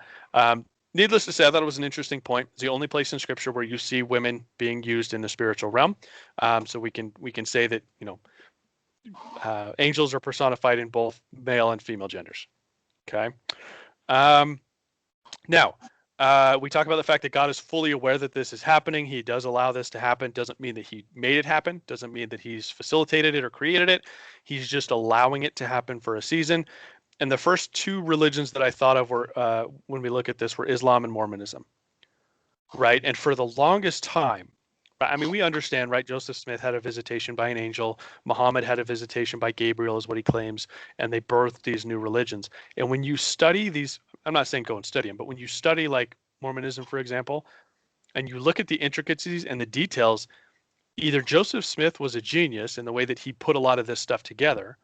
needless to say, I thought it was an interesting point. It's the only place in Scripture where you see women being used in the spiritual realm. So we can say that, angels are personified in both male and female genders. Okay. Now, We talk about the fact that God is fully aware that this is happening. He does allow this to happen. Doesn't mean that he made it happen. Doesn't mean that he's facilitated it or created it. He's just allowing it to happen for a season. And the first two religions that I thought of were, when we look at this, were Islam and Mormonism, right? And for the longest time, I mean, we understand, right? Joseph Smith had a visitation by an angel. Muhammad had a visitation by Gabriel, is what he claims, and they birthed these new religions. And when you study these, I'm not saying go and study them, but when you study like Mormonism, for example, and you look at the intricacies and the details, either Joseph Smith was a genius in the way that he put a lot of this stuff together,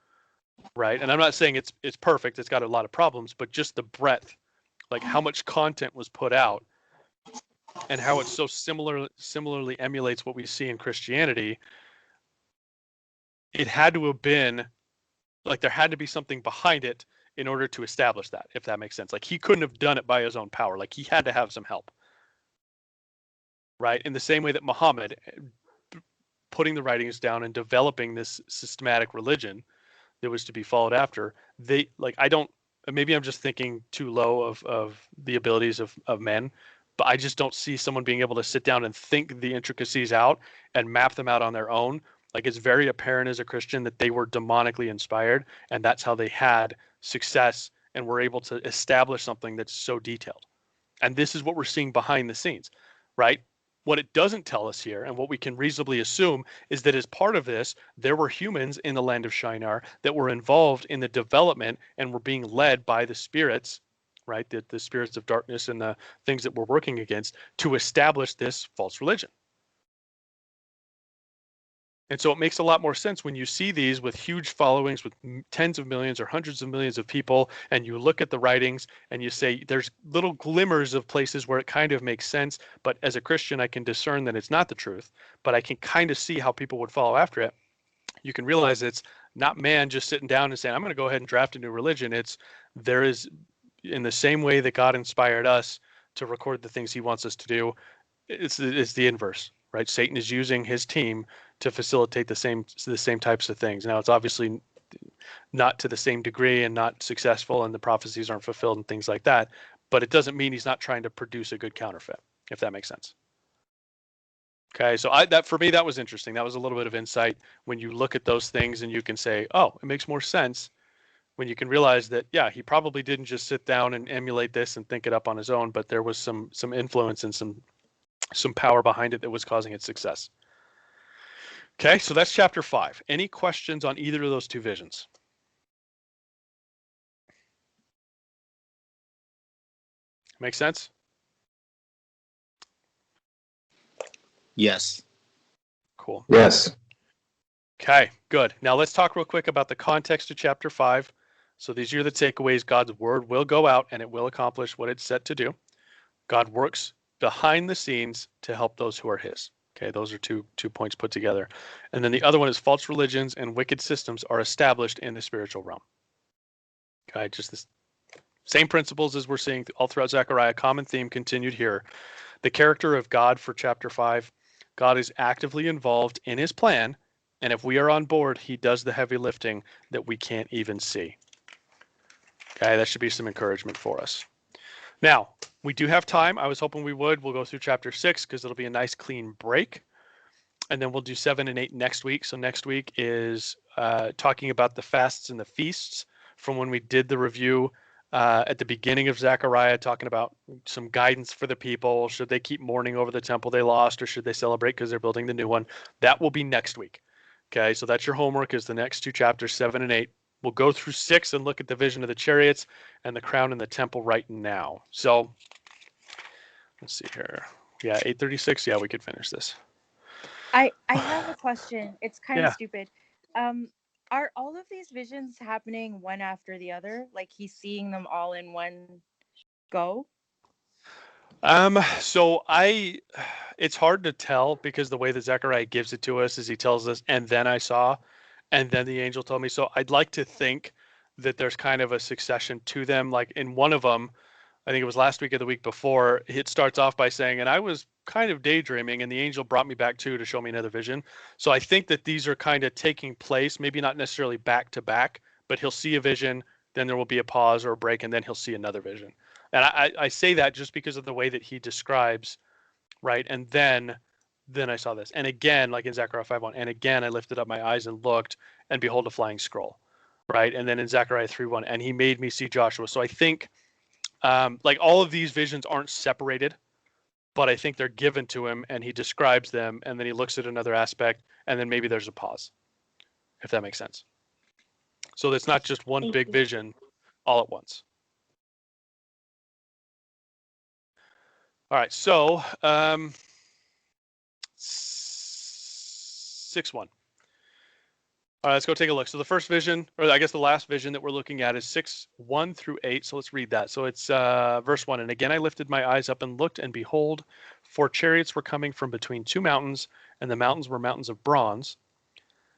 right? And I'm not saying it's perfect. It's got a lot of problems, but just the breadth, like how much content was put out, and how it so similarly emulates what we see in Christianity. It had to have been like there had to be something behind it in order to establish that, if that makes sense. Like he couldn't have done it by his own power. Like he had to have some help, right? In the same way that Muhammad, putting the writings down and developing this systematic religion that was to be followed after, they like, I don't, maybe I'm just thinking too low of the abilities of men, but I just don't see someone being able to sit down and think the intricacies out and map them out on their own. Like it's very apparent as a Christian that they were demonically inspired, and that's how they had success and were able to establish something that's so detailed. And this is what we're seeing behind the scenes, right? What it doesn't tell us here, and what we can reasonably assume, is that as part of this, there were humans in the land of Shinar that were involved in the development and were being led by the spirits, right? The spirits of darkness and the things that we're working against to establish this false religion. And so it makes a lot more sense when you see these with huge followings with tens of millions or hundreds of millions of people, and you look at the writings and you say there's little glimmers of places where it kind of makes sense, but as a Christian I can discern that it's not the truth, but I can kind of see how people would follow after it. You can realize it's not man just sitting down and saying, I'm going to go ahead and draft a new religion. It's there is, in the same way that God inspired us to record the things he wants us to do, it's the inverse, right? Satan is using his team to facilitate the same types of things. Now, it's obviously not to the same degree and not successful, and the prophecies aren't fulfilled and things like that, but it doesn't mean he's not trying to produce a good counterfeit, if that makes sense. Okay, so that for me, that was interesting. That was a little bit of insight when you look at those things and you can say, oh, it makes more sense when you can realize that, yeah, he probably didn't just sit down and emulate this and think it up on his own, but there was some influence and some power behind it that was causing its success. Okay, so that's chapter 5. Any questions on either of those two visions? Make sense? Yes. Cool. Yes. Okay, good. Now let's talk real quick about the context of chapter 5. So these are the takeaways. God's word will go out and it will accomplish what it's set to do. God works behind the scenes to help those who are his. Okay, those are two points put together. And then the other one is false religions and wicked systems are established in the spiritual realm. Okay, just the same principles as we're seeing all throughout Zechariah, common theme continued here. The character of God for chapter 5, God is actively involved in his plan, and if we are on board, he does the heavy lifting that we can't even see. Okay, that should be some encouragement for us. Now, we do have time. I was hoping we would. We'll go through chapter 6 because it'll be a nice clean break. And then we'll do 7 and 8 next week. So next week is talking about the fasts and the feasts from when we did the review at the beginning of Zechariah, talking about some guidance for the people. Should they keep mourning over the temple they lost, or should they celebrate because they're building the new one? That will be next week. Okay, so that's your homework, is the next 2 chapters, 7 and 8. We'll go through 6 and look at the vision of the chariots and the crown in the temple right now. So let's see here. Yeah, 8:36. Yeah, we could finish this. I have a question. It's kind of Yeah. stupid. Are all of these visions happening one after the other? Like he's seeing them all in one go? So it's hard to tell because the way that Zechariah gives it to us is he tells us, and then I saw, and then the angel told me. So I'd like to think that there's kind of a succession to them. Like in one of them, I think it was last week or the week before, it starts off by saying, and I was kind of daydreaming, and the angel brought me back to show me another vision. So I think that these are kind of taking place, maybe not necessarily back to back, but he'll see a vision, then there will be a pause or a break, and then he'll see another vision. And I say that just because of the way that he describes, right? And then I saw this. And again, like in Zechariah 5:1, and again I lifted up my eyes and looked, and behold, a flying scroll, right? And then in Zechariah 3:1, and he made me see Joshua. So I think like all of these visions aren't separated, but I think they're given to him and he describes them, and then he looks at another aspect, and then maybe there's a pause, if that makes sense. So it's not just one big vision all at once. All right, so 6:1. All right, let's go take a look. So the first vision, or I guess the last vision that we're looking at is 6:1 through 8. So let's read that. So it's verse 1. And again I lifted my eyes up and looked, and behold, 4 chariots were coming from between 2 mountains, and the mountains were mountains of bronze.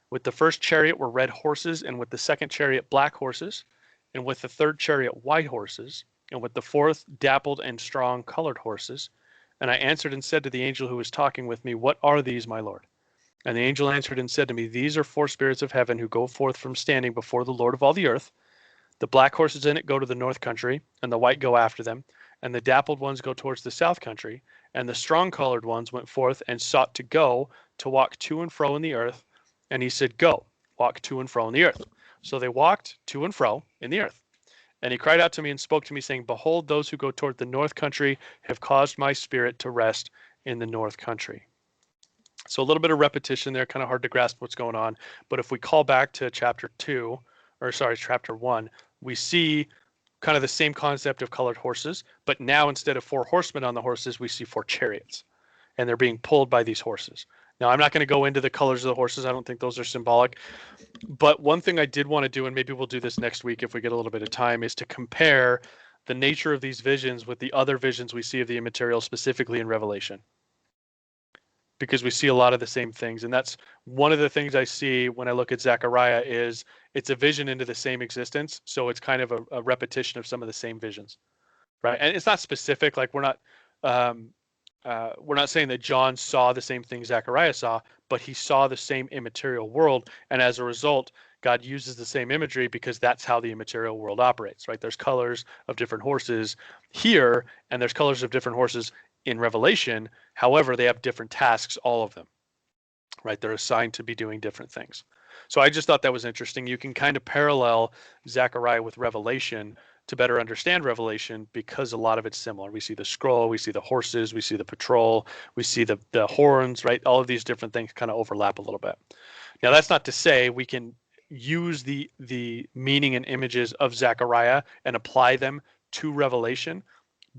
With the first chariot were red horses, and with the second chariot black horses, and with the third chariot white horses, and with the fourth dappled and strong colored horses. And I answered and said to the angel who was talking with me, what are these, my Lord? And the angel answered and said to me, these are 4 spirits of heaven who go forth from standing before the Lord of all the earth. The black horses in it go to the north country, and the white go after them, and the dappled ones go towards the south country, and the strong colored ones went forth and sought to go to walk to and fro in the earth. And he said, go, walk to and fro in the earth. So they walked to and fro in the earth. And he cried out to me and spoke to me, saying, behold, those who go toward the north country have caused my spirit to rest in the north country. So a little bit of repetition there, kind of hard to grasp what's going on. But if we call back to chapter 1, we see kind of the same concept of colored horses, but now instead of 4 horsemen on the horses, we see 4 chariots, and they're being pulled by these horses. Now, I'm not going to go into the colors of the horses. I don't think those are symbolic. But one thing I did want to do, and maybe we'll do this next week if we get a little bit of time, is to compare the nature of these visions with the other visions we see of the immaterial, specifically in Revelation. Because we see a lot of the same things. And that's one of the things I see when I look at Zechariah is it's a vision into the same existence. So it's kind of a repetition of some of the same visions, right? And it's not specific, like we're not saying that John saw the same thing Zechariah saw, but he saw the same immaterial world. And as a result, God uses the same imagery because that's how the immaterial world operates, right? There's colors of different horses here, and there's colors of different horses in Revelation. However, they have different tasks, all of them, right? They're assigned to be doing different things. So I just thought that was interesting. You can kind of parallel Zechariah with Revelation to better understand Revelation because a lot of it's similar. We see the scroll, we see the horses, we see the patrol, we see the horns, right? All of these different things kind of overlap a little bit. Now, that's not to say we can use the meaning and images of Zechariah and apply them to Revelation,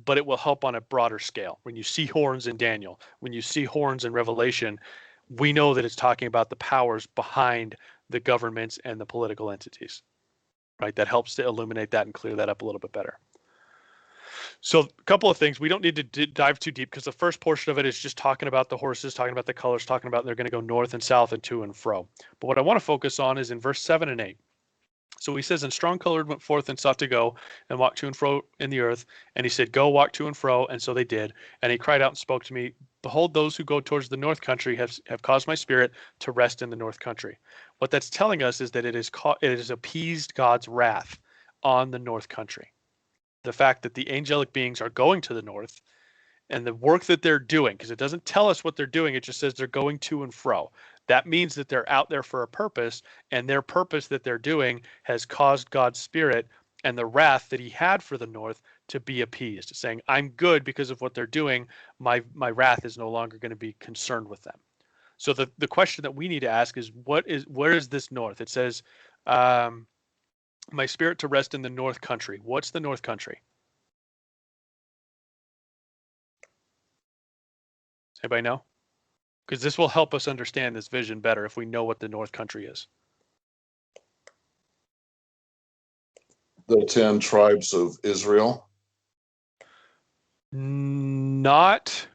but it will help on a broader scale. When you see horns in Daniel, when you see horns in Revelation, we know that it's talking about the powers behind the governments and the political entities, right? That helps to illuminate that and clear that up a little bit better. So a couple of things. We don't need to dive too deep because the first portion of it is just talking about the horses, talking about the colors, talking about they're going to go north and south and to and fro. But what I want to focus on is in verse 7 and 8. So he says, and strong colored went forth and sought to go and walk to and fro in the earth. And he said, go walk to and fro. And so they did. And he cried out and spoke to me, behold, those who go towards the north country have caused my spirit to rest in the north country. What that's telling us is that it has appeased God's wrath on the north country. The fact that the angelic beings are going to the north and the work that they're doing, because it doesn't tell us what they're doing, it just says they're going to and fro. That means that they're out there for a purpose, and their purpose that they're doing has caused God's spirit and the wrath that he had for the north to be appeased, saying, I'm good because of what they're doing. My wrath is no longer going to be concerned with them. So the question that we need to ask is, where is this north? It says, my spirit to rest in the north country. What's the north country? Anybody know? Because this will help us understand this vision better if we know what the north country is. The 10 tribes of Israel. Not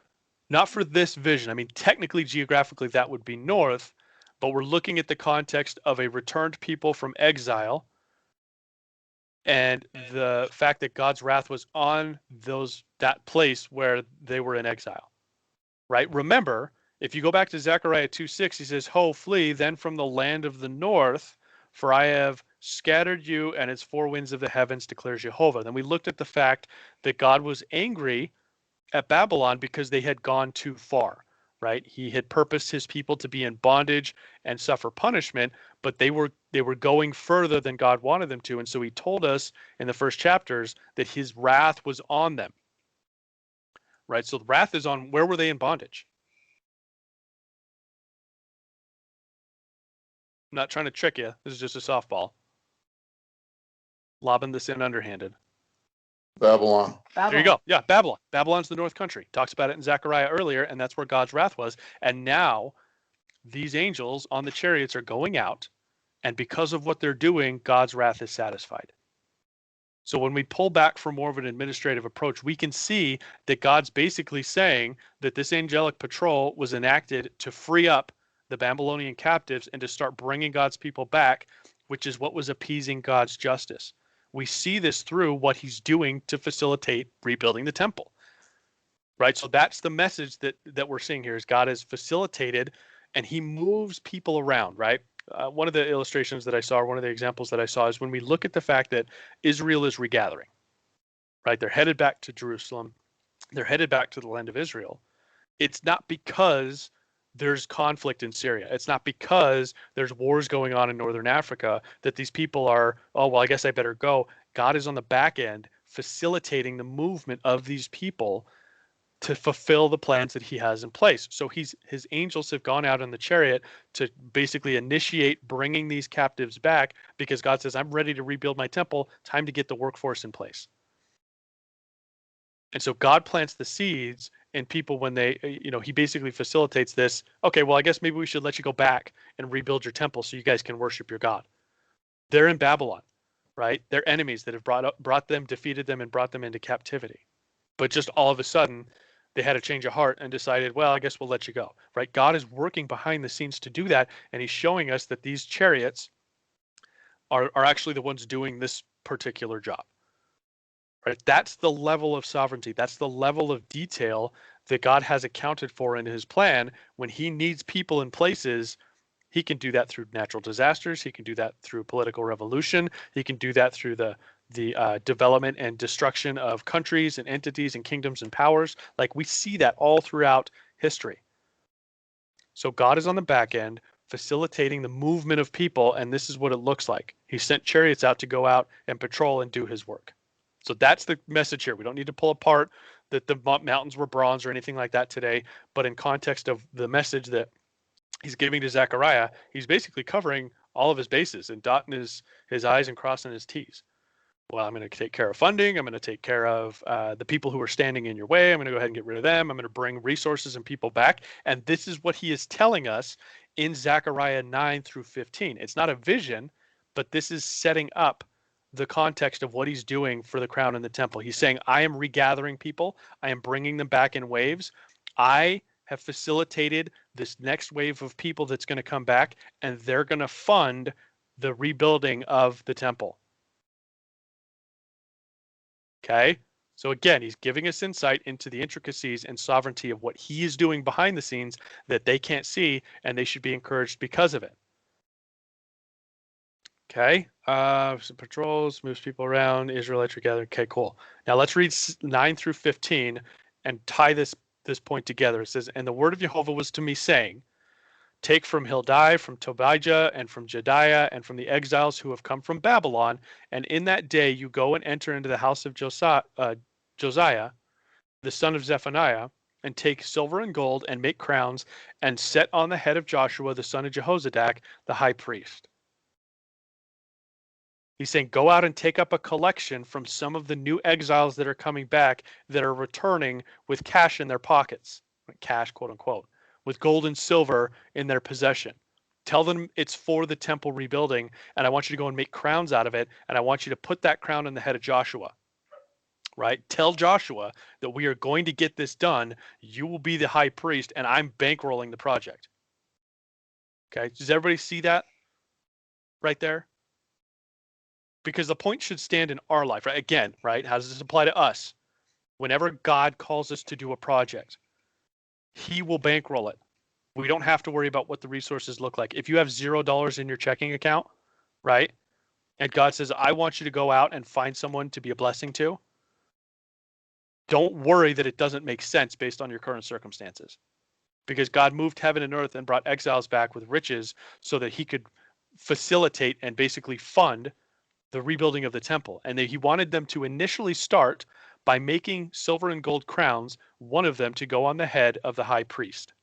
for this vision. I mean, technically, geographically, that would be north, but we're looking at the context of a returned people from exile and the fact that God's wrath was on that place where they were in exile, right? Remember, if you go back to Zechariah 2:6, he says, ho, flee then from the land of the north, for I have scattered you, and its four winds of the heavens, declares Yehovah. Then we looked at the fact that God was angry at Babylon because they had gone too far, right? He had purposed his people to be in bondage and suffer punishment, but they were going further than God wanted them to. And so he told us in the first chapters that his wrath was on them, right? So the wrath is on, where were they in bondage? I'm not trying to trick you. This is just a softball. Lobbing this in underhanded. Babylon. There you go. Yeah, Babylon. Babylon's the north country. Talks about it in Zechariah earlier, and that's where God's wrath was. And now these angels on the chariots are going out, and because of what they're doing, God's wrath is satisfied. So when we pull back for more of an administrative approach, we can see that God's basically saying that this angelic patrol was enacted to free up the Babylonian captives and to start bringing God's people back, which is what was appeasing God's justice. We see this through what he's doing to facilitate rebuilding the temple, right? So that's the message that we're seeing here is God has facilitated and he moves people around, right? One of the illustrations that I saw, one of the examples that I saw is when we look at the fact that Israel is regathering, right? They're headed back to Jerusalem. They're headed back to the land of Israel. It's not because there's conflict in Syria. It's not because there's wars going on in Northern Africa that these people are, oh, well, I guess I better go. God is on the back end facilitating the movement of these people to fulfill the plans that he has in place. So his angels have gone out in the chariot to basically initiate bringing these captives back because God says, I'm ready to rebuild my temple. Time to get the workforce in place. And so God plants the seeds in people when they, he basically facilitates this. Okay, well, I guess maybe we should let you go back and rebuild your temple so you guys can worship your God. They're in Babylon, right? They're enemies that have brought them, defeated them, and brought them into captivity. But just all of a sudden, they had a change of heart and decided, well, I guess we'll let you go, right? God is working behind the scenes to do that, and he's showing us that these chariots are actually the ones doing this particular job, right? That's the level of sovereignty. That's the level of detail that God has accounted for in his plan. When he needs people in places, he can do that through natural disasters. He can do that through political revolution. He can do that through the development and destruction of countries and entities and kingdoms and powers. Like we see that all throughout history. So God is on the back end facilitating the movement of people, and this is what it looks like. He sent chariots out to go out and patrol and do his work. So that's the message here. We don't need to pull apart that the mountains were bronze or anything like that today, but in context of the message that he's giving to Zechariah, he's basically covering all of his bases and dotting his I's and crossing his T's. Well, I'm going to take care of funding. I'm going to take care of the people who are standing in your way. I'm going to go ahead and get rid of them. I'm going to bring resources and people back. And this is what he is telling us in Zechariah 9 through 15. It's not a vision, but this is setting up the context of what he's doing for the crown and the temple. He's saying, I am regathering people. I am bringing them back in waves. I have facilitated this next wave of people that's going to come back, and they're going to fund the rebuilding of the temple. Okay, so again, he's giving us insight into the intricacies and sovereignty of what he is doing behind the scenes that they can't see, and they should be encouraged because of it. Okay, some patrols, moves people around, Israelites together. Okay, cool. Now let's read 9 through 15 and tie this point together. It says, and the word of Yehovah was to me saying, take from Hildai, from Tobijah, and from Jediah, and from the exiles who have come from Babylon, and in that day you go and enter into the house of Josiah, the son of Zephaniah, and take silver and gold, and make crowns, and set on the head of Joshua, the son of Jehozadak, the high priest. He's saying, go out and take up a collection from some of the new exiles that are coming back that are returning with cash in their pockets, cash, quote unquote, with gold and silver in their possession. Tell them it's for the temple rebuilding, and I want you to go and make crowns out of it, and I want you to put that crown on the head of Joshua, right? Tell Joshua that we are going to get this done. You will be the high priest, and I'm bankrolling the project. Okay, does everybody see that right there? Because the point should stand in our life, right? Again, right? How does this apply to us? Whenever God calls us to do a project, he will bankroll it. We don't have to worry about what the resources look like. If you have $0 in your checking account, right? and God says, I want you to go out and find someone to be a blessing to, don't worry that it doesn't make sense based on your current circumstances. Because God moved heaven and earth and brought exiles back with riches so that he could facilitate and basically fund the rebuilding of the temple. And he wanted them to initially start by making silver and gold crowns, one of them to go on the head of the high priest.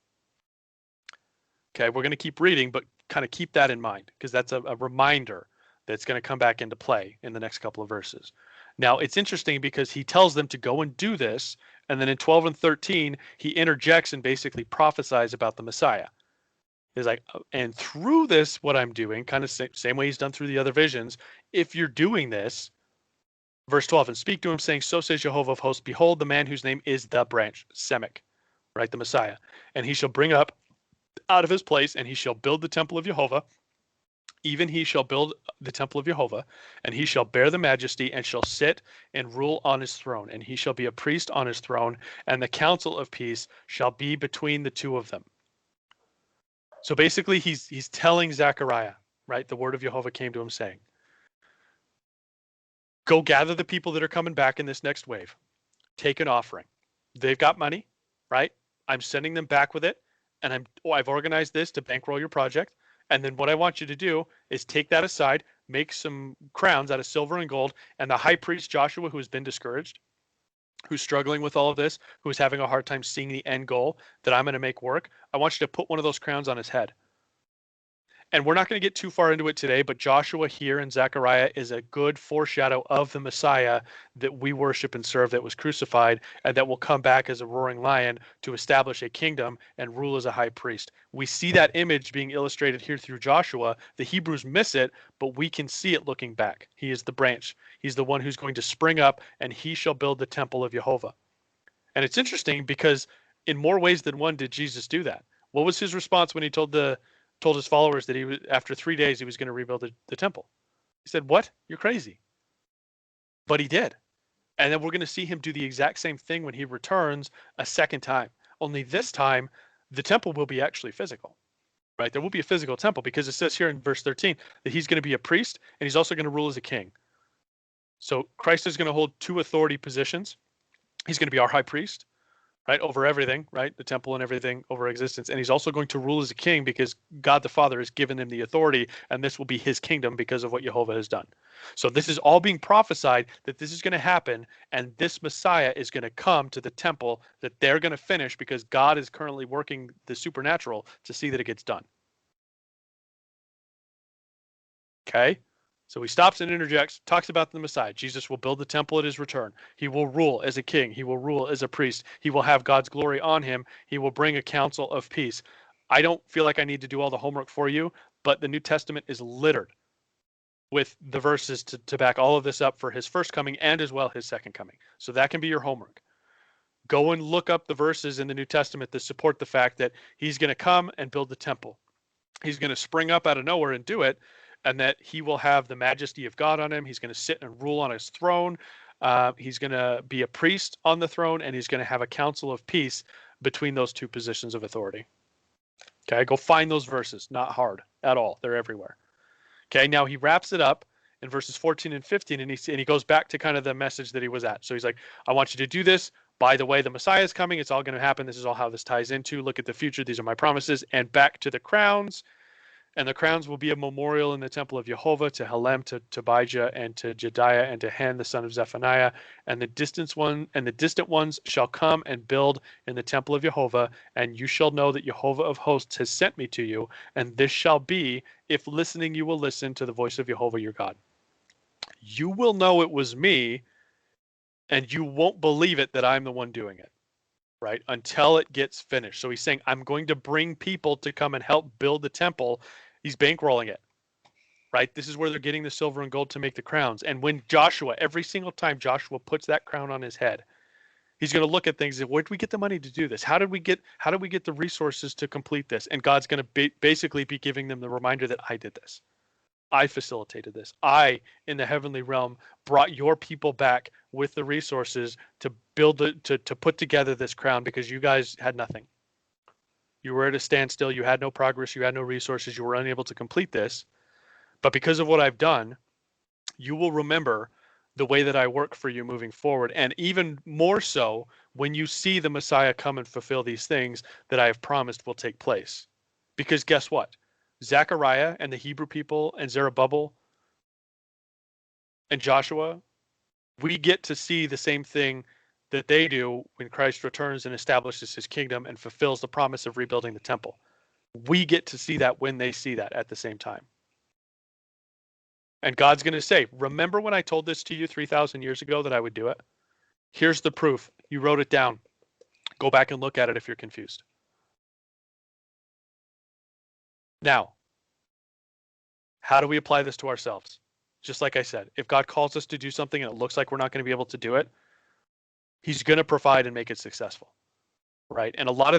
Okay, we're going to keep reading, but kind of keep that in mind, because that's a reminder that's going to come back into play in the next couple of verses. Now, it's interesting because he tells them to go and do this, and then in 12 and 13, he interjects and basically prophesies about the Messiah. He's like, and through this, what I'm doing, kind of same way he's done through the other visions, if you're doing this, verse 12, and speak to him, saying, so says Yehovah of hosts, behold, the man whose name is the branch, Semech, right, the Messiah, and he shall bring up out of his place, and he shall build the temple of Yehovah, even he shall build the temple of Yehovah, and he shall bear the majesty, and shall sit and rule on his throne, and he shall be a priest on his throne, and the counsel of peace shall be between the two of them. So basically, he's telling Zechariah, right? The word of Yehovah came to him saying, go gather the people that are coming back in this next wave. Take an offering. They've got money, right? I'm sending them back with it, and I've organized this to bankroll your project. And then what I want you to do is take that aside, make some crowns out of silver and gold, and the high priest Joshua, who has been discouraged, who's struggling with all of this, who's having a hard time seeing the end goal that I'm going to make work, I want you to put one of those crowns on his head. And we're not going to get too far into it today, but Joshua here in Zechariah is a good foreshadow of the Messiah that we worship and serve, that was crucified and that will come back as a roaring lion to establish a kingdom and rule as a high priest. We see that image being illustrated here through Joshua. The Hebrews miss it, but we can see it looking back. He is the branch. He's the one who's going to spring up, and he shall build the temple of Yehovah. And it's interesting because in more ways than one did Jesus do that. What was his response when he told his followers that he was, after 3 days, he was going to rebuild the temple? He said, what? You're crazy. But he did. And then we're going to see him do the exact same thing when he returns a second time. Only this time, the temple will be actually physical, right? There will be a physical temple because it says here in verse 13 that he's going to be a priest and he's also going to rule as a king. So Christ is going to hold two authority positions. He's going to be our high priest, right, over everything, right, the temple and everything, over existence. And he's also going to rule as a king because God the Father has given him the authority, and this will be his kingdom because of what Yehovah has done. So this is all being prophesied that this is going to happen, and this Messiah is going to come to the temple that they're going to finish because God is currently working the supernatural to see that it gets done. Okay? So he stops and interjects, talks about the Messiah. Jesus will build the temple at his return. He will rule as a king. He will rule as a priest. He will have God's glory on him. He will bring a counsel of peace. I don't feel like I need to do all the homework for you, but the New Testament is littered with the verses to back all of this up for his first coming and as well his second coming. So that can be your homework. Go and look up the verses in the New Testament that support the fact that he's going to come and build the temple. He's going to spring up out of nowhere and do it, and that he will have the majesty of God on him. He's going to sit and rule on his throne. He's going to be a priest on the throne, and he's going to have a council of peace between those two positions of authority. Okay, go find those verses. Not hard at all. They're everywhere. Okay, now he wraps it up in verses 14 and 15, and he goes back to kind of the message that he was at. So he's like, I want you to do this. By the way, the Messiah is coming. It's all going to happen. This is all how this ties into. Look at the future. These are my promises. And back to the crowns. And the crowns will be a memorial in the temple of Yehovah to Helem, to Tobijah, and to Jediah, and to Hen, the son of Zephaniah. And the distant ones shall come and build in the temple of Yehovah. And you shall know that Yehovah of hosts has sent me to you. And this shall be, if listening you will listen to the voice of Yehovah your God. You will know it was me, and you won't believe it that I'm the one doing it, right? Until it gets finished. So he's saying, I'm going to bring people to come and help build the temple. He's bankrolling it, right? This is where they're getting the silver and gold to make the crowns. And when Joshua, every single time Joshua puts that crown on his head, he's going to look at things. Where did we get the money to do this? How did we get the resources to complete this? And God's going to basically be giving them the reminder that I did this. I facilitated this. I, in the heavenly realm, brought your people back with the resources to build to put together this crown because you guys had nothing. You were at a standstill. You had no progress. You had no resources. You were unable to complete this. But because of what I've done, you will remember the way that I work for you moving forward. And even more so when you see the Messiah come and fulfill these things that I have promised will take place. Because guess what? Zechariah and the Hebrew people and Zerubbabel and Joshua, we get to see the same thing that they do when Christ returns and establishes his kingdom and fulfills the promise of rebuilding the temple. We get to see that when they see that at the same time. And God's going to say, remember when I told this to you 3,000 years ago that I would do it? Here's the proof. You wrote it down. Go back and look at it if you're confused. Now, how do we apply this to ourselves? Just like I said, if God calls us to do something and it looks like we're not going to be able to do it, he's going to provide and make it successful. Right. And a lot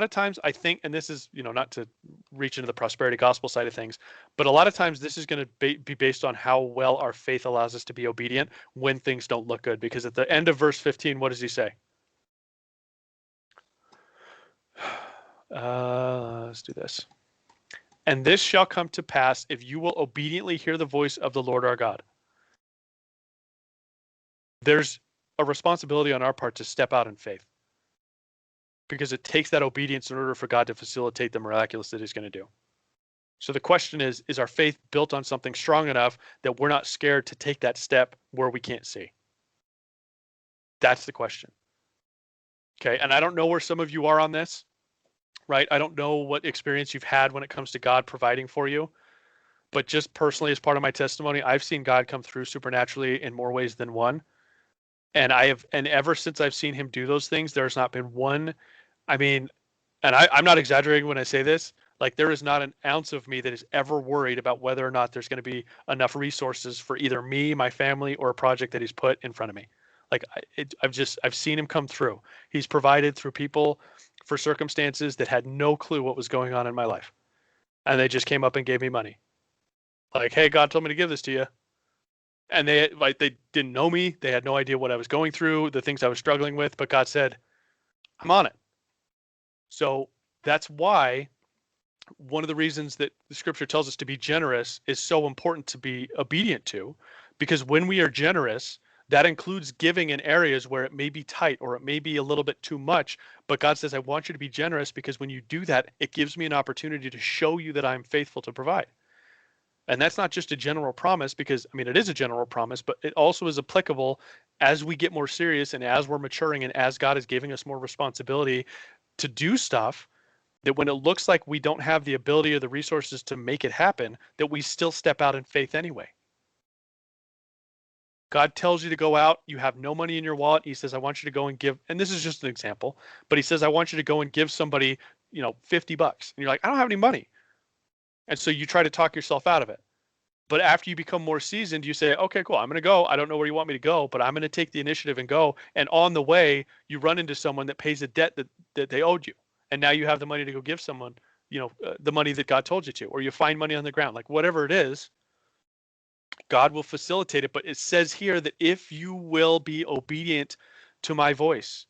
of times I think, and this is, not to reach into the prosperity gospel side of things, but a lot of times this is going to be based on how well our faith allows us to be obedient when things don't look good. Because at the end of verse 15, what does he say? Let's do this. And this shall come to pass if you will obediently hear the voice of the Lord our God. There's a responsibility on our part to step out in faith, because it takes that obedience in order for God to facilitate the miraculous that he's going to do. So the question is our faith built on something strong enough that we're not scared to take that step where we can't see? That's the question. Okay, and I don't know where some of you are on this, right? I don't know what experience you've had when it comes to God providing for you, but just personally as part of my testimony, I've seen God come through supernaturally in more ways than one. And ever since I've seen him do those things, there's not been one, and I'm not exaggerating when I say this, like there is not an ounce of me that is ever worried about whether or not there's going to be enough resources for either me, my family, or a project that he's put in front of me. Like I've seen him come through. He's provided through people for circumstances that had no clue what was going on in my life. And they just came up and gave me money. Like, hey, God told me to give this to you. And they didn't know me. They had no idea what I was going through, the things I was struggling with, but God said, I'm on it. So that's why one of the reasons that the scripture tells us to be generous is so important to be obedient to, because when we are generous, that includes giving in areas where it may be tight or it may be a little bit too much. But God says, I want you to be generous, because when you do that, it gives me an opportunity to show you that I'm faithful to provide. And that's not just a general promise, because it is a general promise, but it also is applicable as we get more serious and as we're maturing and as God is giving us more responsibility to do stuff, that when it looks like we don't have the ability or the resources to make it happen, that we still step out in faith anyway. God tells you to go out, you have no money in your wallet. He says, I want you to go and give, and this is just an example, but he says, I want you to go and give somebody, $50. And you're like, I don't have any money. And so you try to talk yourself out of it. But after you become more seasoned, you say, okay, cool, I'm going to go. I don't know where you want me to go, but I'm going to take the initiative and go. And on the way, you run into someone that pays a debt that they owed you. And now you have the money to go give someone, the money that God told you to, or you find money on the ground, like whatever it is, God will facilitate it. But it says here that if you will be obedient to my voice,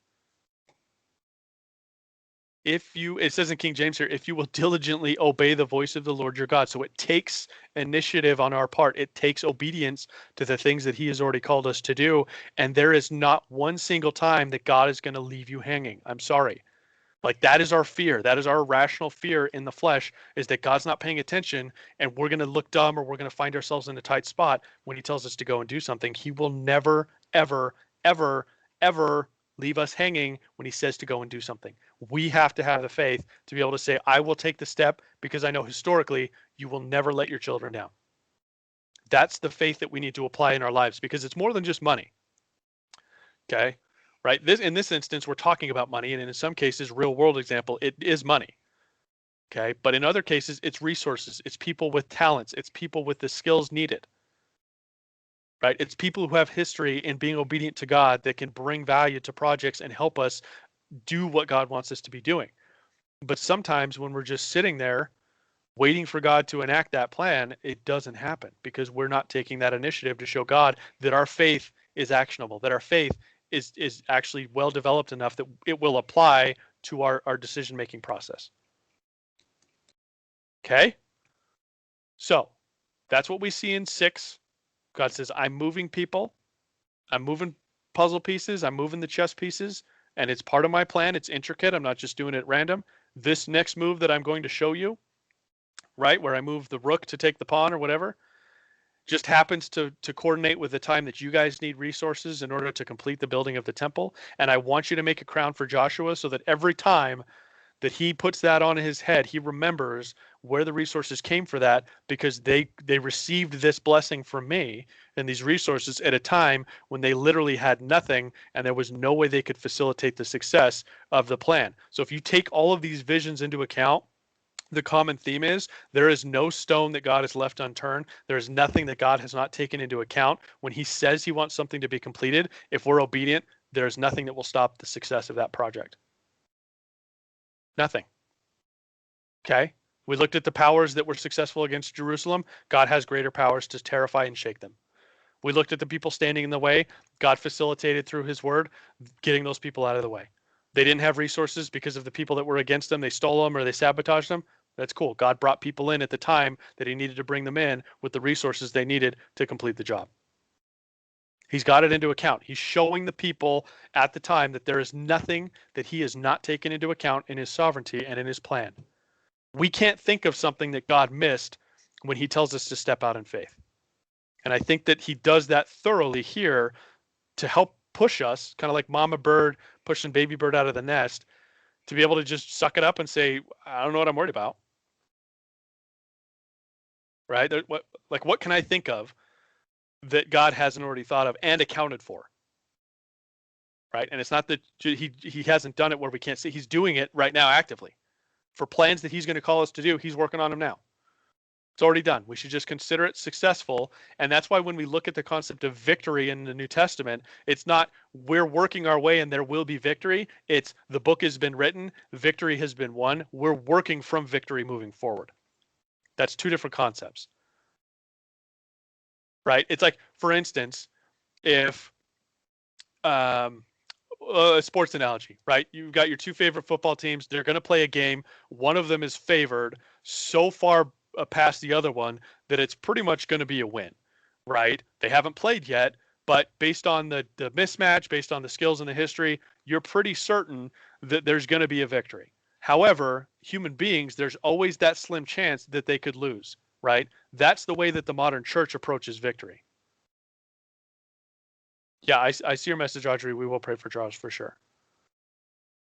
it says in King James here, if you will diligently obey the voice of the Lord your God. So it takes initiative on our part. It takes obedience to the things that he has already called us to do. And there is not one single time that God is going to leave you hanging. I'm sorry. Like that is our fear. That is our rational fear in the flesh, is that God's not paying attention and we're going to look dumb, or we're going to find ourselves in a tight spot when he tells us to go and do something. He will never, ever, ever, ever leave us hanging when he says to go and do something. We have to have the faith to be able to say, I will take the step, because I know historically you will never let your children down. That's the faith that we need to apply in our lives, because it's more than just money. Okay. Right. In this instance, we're talking about money, and in some cases, real world example, it is money. Okay. But in other cases, it's resources. It's people with talents. It's people with the skills needed. Right. It's people who have history in being obedient to God that can bring value to projects and help us do what God wants us to be doing. But sometimes when we're just sitting there waiting for God to enact that plan, it doesn't happen, because we're not taking that initiative to show God that our faith is actionable, that our faith is actually well developed enough that it will apply to our decision-making process. Okay? So that's what we see in 6. God says, I'm moving people. I'm moving puzzle pieces. I'm moving the chess pieces. And it's part of my plan. It's intricate. I'm not just doing it at random. This next move that I'm going to show you, right, where I move the rook to take the pawn or whatever, just happens to coordinate with the time that you guys need resources in order to complete the building of the temple. And I want you to make a crown for Joshua so that every time that he puts that on his head, he remembers where the resources came for that, because they received this blessing from me and these resources at a time when they literally had nothing and there was no way they could facilitate the success of the plan. So if you take all of these visions into account, the common theme is there is no stone that God has left unturned. There is nothing that God has not taken into account. When he says he wants something to be completed, if we're obedient, there is nothing that will stop the success of that project. Nothing. Okay? We looked at the powers that were successful against Jerusalem. God has greater powers to terrify and shake them. We looked at the people standing in the way. God facilitated through his word getting those people out of the way. They didn't have resources because of the people that were against them. They stole them or they sabotaged them. That's cool. God brought people in at the time that he needed to bring them in with the resources they needed to complete the job. He's got it into account. He's showing the people at the time that there is nothing that he has not taken into account in his sovereignty and in his plan. We can't think of something that God missed when he tells us to step out in faith. And I think that he does that thoroughly here to help push us, kind of like mama bird pushing baby bird out of the nest, to be able to just suck it up and say, I don't know what I'm worried about. Right? What can I think of that God hasn't already thought of and accounted for? Right? And it's not that he hasn't done it where we can't see. He's doing it right now actively. For plans that he's going to call us to do, he's working on them now. It's already done. We should just consider it successful. And that's why when we look at the concept of victory in the New Testament, it's not we're working our way and there will be victory. It's the book has been written, victory has been won. We're working from victory moving forward. That's two different concepts. Right? It's like, for instance, if a sports analogy, right? You've got your two favorite football teams. They're going to play a game. One of them is favored so far past the other one that it's pretty much going to be a win, right? They haven't played yet, but based on the mismatch, based on the skills and the history, you're pretty certain that there's going to be a victory. However, human beings, there's always that slim chance that they could lose, right? That's the way that the modern church approaches victory. Yeah, I see your message, Audrey. We will pray for Josh for sure.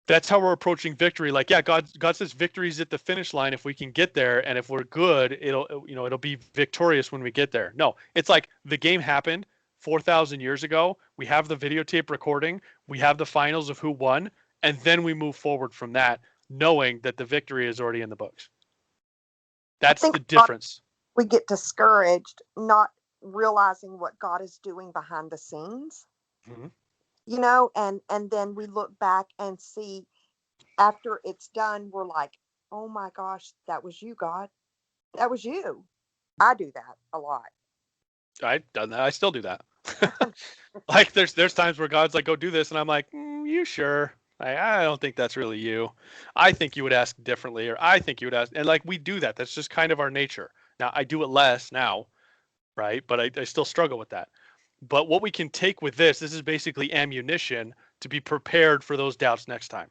That's how we're approaching victory. Like, yeah, God says victory's at the finish line if we can get there, and if we're good, it'll be victorious when we get there. No, it's like the game happened 4,000 years ago. We have the videotape recording. We have the finals of who won, and then we move forward from that, knowing that the victory is already in the books. That's the difference. We get discouraged not realizing what God is doing behind the scenes. Mm-hmm. You know, and then we look back and see after it's done, we're like, oh my gosh, that was you, God. That was you. I do that a lot. I've done that. I still do that. Like there's times where God's like, go do this. And I'm like, you sure? I don't think that's really you. I think you would ask differently, or I think you would ask. And like, we do that. That's just kind of our nature. Now I do it less now, right? But I still struggle with that. But what we can take with this is basically ammunition to be prepared for those doubts next time.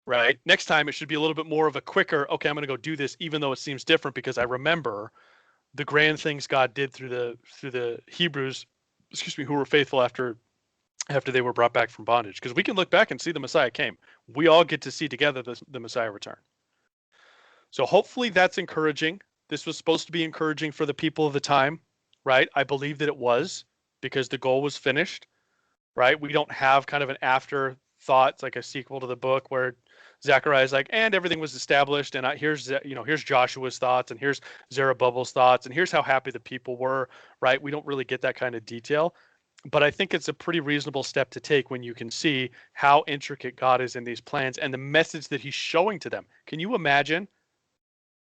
Right? Next time it should be a little bit more of a quicker, okay, I'm going to go do this, even though it seems different, because I remember the grand things God did through the Hebrews, who were faithful after they were brought back from bondage. Because we can look back and see the Messiah came. We all get to see together the Messiah return. So hopefully that's encouraging. This was supposed to be encouraging for the people of the time. Right? I believe that it was, because the goal was finished, right? We don't have kind of an afterthought. It's like a sequel to the book where Zechariah is like, and everything was established, and here's Joshua's thoughts, and here's Zerubbabel's thoughts, and here's how happy the people were, right? We don't really get that kind of detail, but I think it's a pretty reasonable step to take when you can see how intricate God is in these plans and the message that he's showing to them. Can you imagine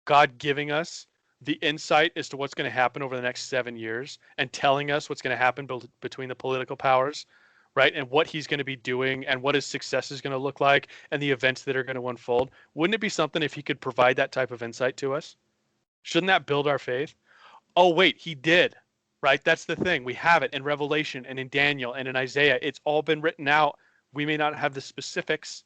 God giving us the insight as to what's going to happen over the next 7 years and telling us what's going to happen between the political powers, right? And what he's going to be doing and what his success is going to look like and the events that are going to unfold. Wouldn't it be something if he could provide that type of insight to us? Shouldn't that build our faith? Oh, wait, he did, right? That's the thing. We have it in Revelation and in Daniel and in Isaiah. It's all been written out. We may not have the specifics,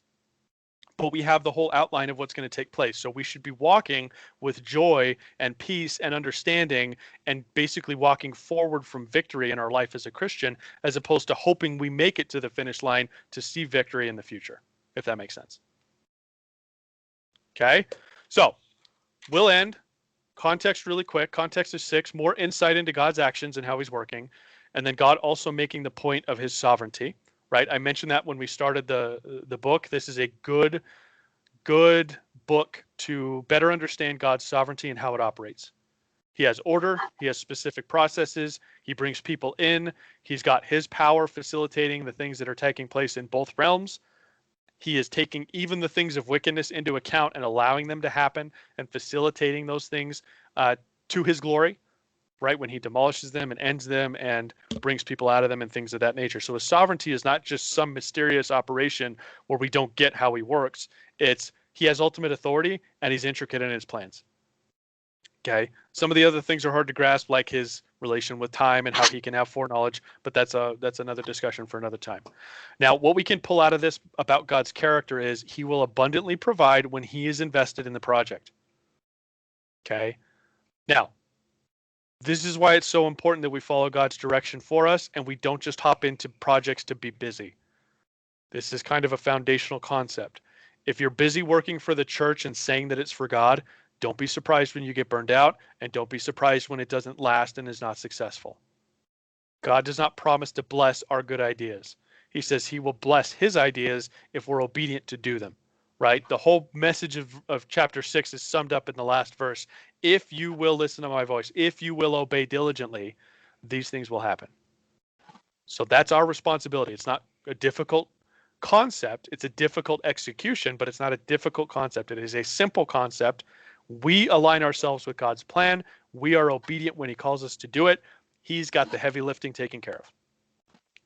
but we have the whole outline of what's going to take place. So we should be walking with joy and peace and understanding, and basically walking forward from victory in our life as a Christian, as opposed to hoping we make it to the finish line to see victory in the future, if that makes sense. Okay, so we'll end. Context really quick. Context is 6, more insight into God's actions and how he's working. And then God also making the point of his sovereignty, right? I mentioned that when we started the book. This is a good book to better understand God's sovereignty and how it operates. He has order. He has specific processes. He brings people in. He's got his power facilitating the things that are taking place in both realms. He is taking even the things of wickedness into account and allowing them to happen and facilitating those things to his glory, right? When he demolishes them and ends them and brings people out of them and things of that nature. So his sovereignty is not just some mysterious operation where we don't get how he works. It's he has ultimate authority and he's intricate in his plans. Okay. Some of the other things are hard to grasp, like his relation with time and how he can have foreknowledge, but that's another discussion for another time. Now, what we can pull out of this about God's character is he will abundantly provide when he is invested in the project. Okay. Now, this is why it's so important that we follow God's direction for us and we don't just hop into projects to be busy. This is kind of a foundational concept. If you're busy working for the church and saying that it's for God, don't be surprised when you get burned out, and don't be surprised when it doesn't last and is not successful. God does not promise to bless our good ideas. He says he will bless his ideas if we're obedient to do them, right? The whole message of chapter 6 is summed up in the last verse. If you will listen to my voice, if you will obey diligently, these things will happen. So that's our responsibility. It's not a difficult concept. It's a difficult execution, but it's not a difficult concept. It is a simple concept. We align ourselves with God's plan. We are obedient when he calls us to do it. He's got the heavy lifting taken care of.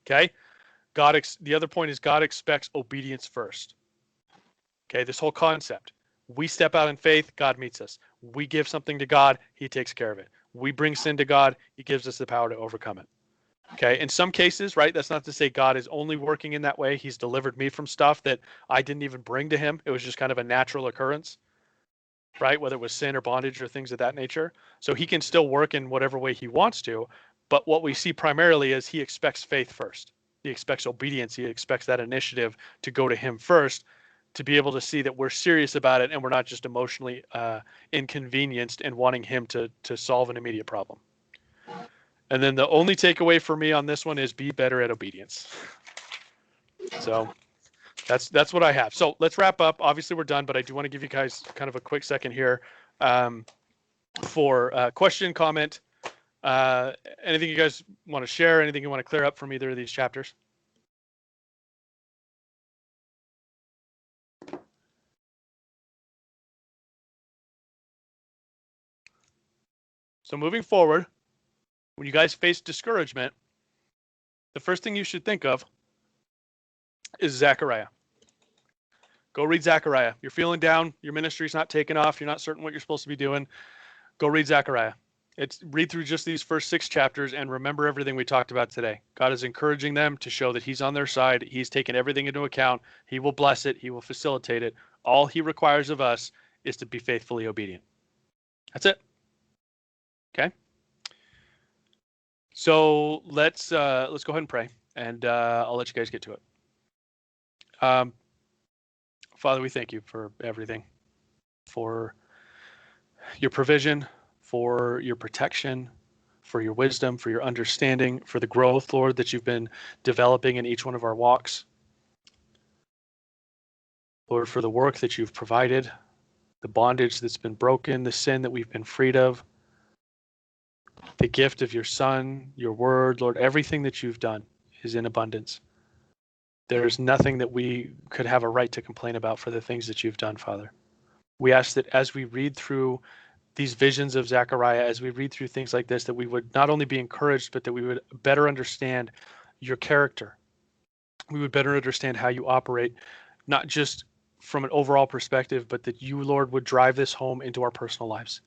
Okay? The other point is God expects obedience first. Okay, this whole concept. We step out in faith, God meets us. We give something to God, he takes care of it. We bring sin to God, he gives us the power to overcome it. Okay, in some cases, right, that's not to say God is only working in that way. He's delivered me from stuff that I didn't even bring to him. It was just kind of a natural occurrence, right? Whether it was sin or bondage or things of that nature. So he can still work in whatever way he wants to. But what we see primarily is he expects faith first. He expects obedience. He expects that initiative to go to him first, to be able to see that we're serious about it and we're not just emotionally inconvenienced and wanting him to solve an immediate problem. And then the only takeaway for me on this one is be better at obedience. So that's what I have. So let's wrap up. Obviously we're done, but I do want to give you guys kind of a quick second here for question, comment, anything you guys want to share, anything you want to clear up from either of these chapters. So moving forward, when you guys face discouragement, the first thing you should think of is Zechariah. Go read Zechariah. You're feeling down, your ministry's not taking off, you're not certain what you're supposed to be doing. Go read Zechariah. Read through just these first 6 chapters and remember everything we talked about today. God is encouraging them to show that he's on their side. He's taken everything into account. He will bless it. He will facilitate it. All he requires of us is to be faithfully obedient. That's it. Okay. So let's go ahead and pray, and I'll let you guys get to it. Father, we thank you for everything, for your provision, for your protection, for your wisdom, for your understanding, for the growth, Lord, that you've been developing in each one of our walks. Lord, for the work that you've provided, the bondage that's been broken, the sin that we've been freed of, the gift of your Son, your word, Lord, everything that you've done is in abundance. There's nothing that we could have a right to complain about for the things that you've done, Father. We ask that as we read through these visions of Zechariah, as we read through things like this, that we would not only be encouraged, but that we would better understand your character. We would better understand how you operate, not just from an overall perspective, but that you, Lord, would drive this home into our personal lives.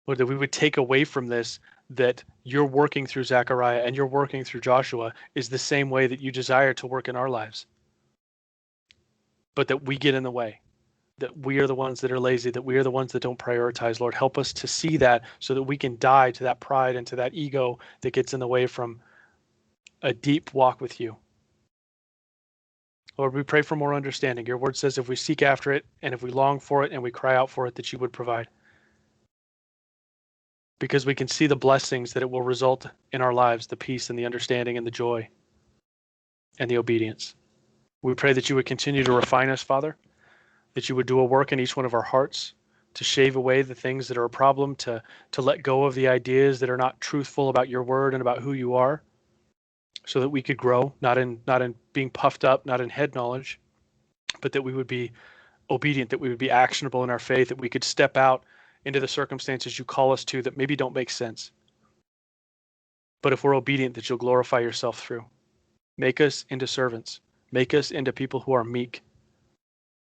Lord, that we would take away from this that you're working through Zechariah and you're working through Joshua is the same way that you desire to work in our lives. But that we get in the way, that we are the ones that are lazy, that we are the ones that don't prioritize. Lord, help us to see that so that we can die to that pride and to that ego that gets in the way from a deep walk with you. Lord, we pray for more understanding. Your word says if we seek after it and if we long for it and we cry out for it, that you would provide. Because we can see the blessings that it will result in our lives, the peace and the understanding and the joy and the obedience. We pray that you would continue to refine us, Father, that you would do a work in each one of our hearts to shave away the things that are a problem, to let go of the ideas that are not truthful about your word and about who you are, so that we could grow, not in being puffed up, not in head knowledge, but that we would be obedient, that we would be actionable in our faith, that we could step out into the circumstances you call us to that maybe don't make sense. But if we're obedient, that you'll glorify yourself through. Make us into servants. Make us into people who are meek,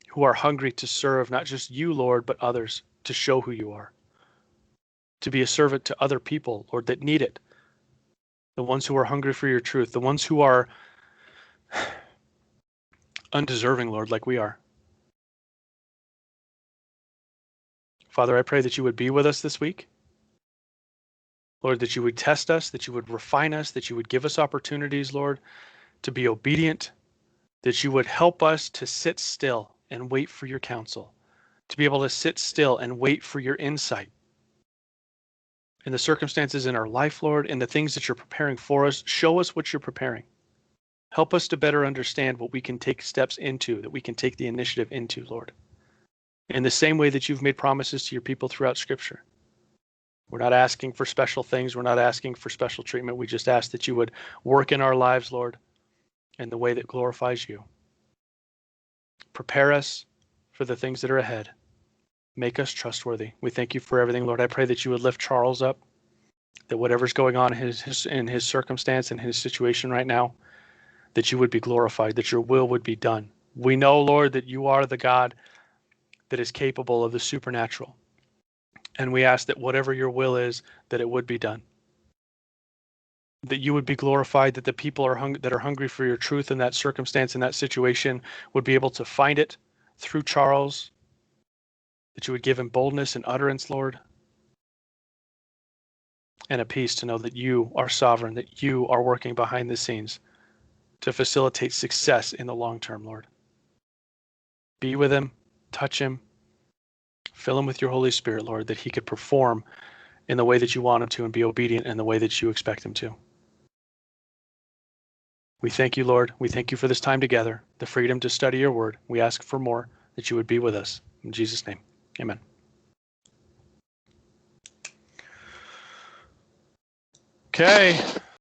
who are hungry to serve not just you, Lord, but others, to show who you are. To be a servant to other people, Lord, that need it. The ones who are hungry for your truth, the ones who are undeserving, Lord, like we are. Father, I pray that you would be with us this week. Lord, that you would test us, that you would refine us, that you would give us opportunities, Lord, to be obedient, that you would help us to sit still and wait for your counsel, to be able to sit still and wait for your insight. In the circumstances in our life, Lord, in the things that you're preparing for us, show us what you're preparing. Help us to better understand what we can take steps into, that we can take the initiative into, Lord. In the same way that you've made promises to your people throughout Scripture. We're not asking for special things. We're not asking for special treatment. We just ask that you would work in our lives, Lord, in the way that glorifies you. Prepare us for the things that are ahead. Make us trustworthy. We thank you for everything, Lord. I pray that you would lift Charles up, that whatever's going on in his circumstance and his situation right now, that you would be glorified, that your will would be done. We know, Lord, that you are the God that is capable of the supernatural. And we ask that whatever your will is, that it would be done. That you would be glorified, that the people that are hungry for your truth in that circumstance, in that situation, would be able to find it through Charles, that you would give him boldness and utterance, Lord, and a peace to know that you are sovereign, that you are working behind the scenes to facilitate success in the long term, Lord. Be with him, touch him, fill him with your Holy Spirit, Lord, that he could perform in the way that you want him to and be obedient in the way that you expect him to. We thank you, Lord. We thank you for this time together, the freedom to study your word. We ask for more, that you would be with us. In Jesus' name, amen. Okay.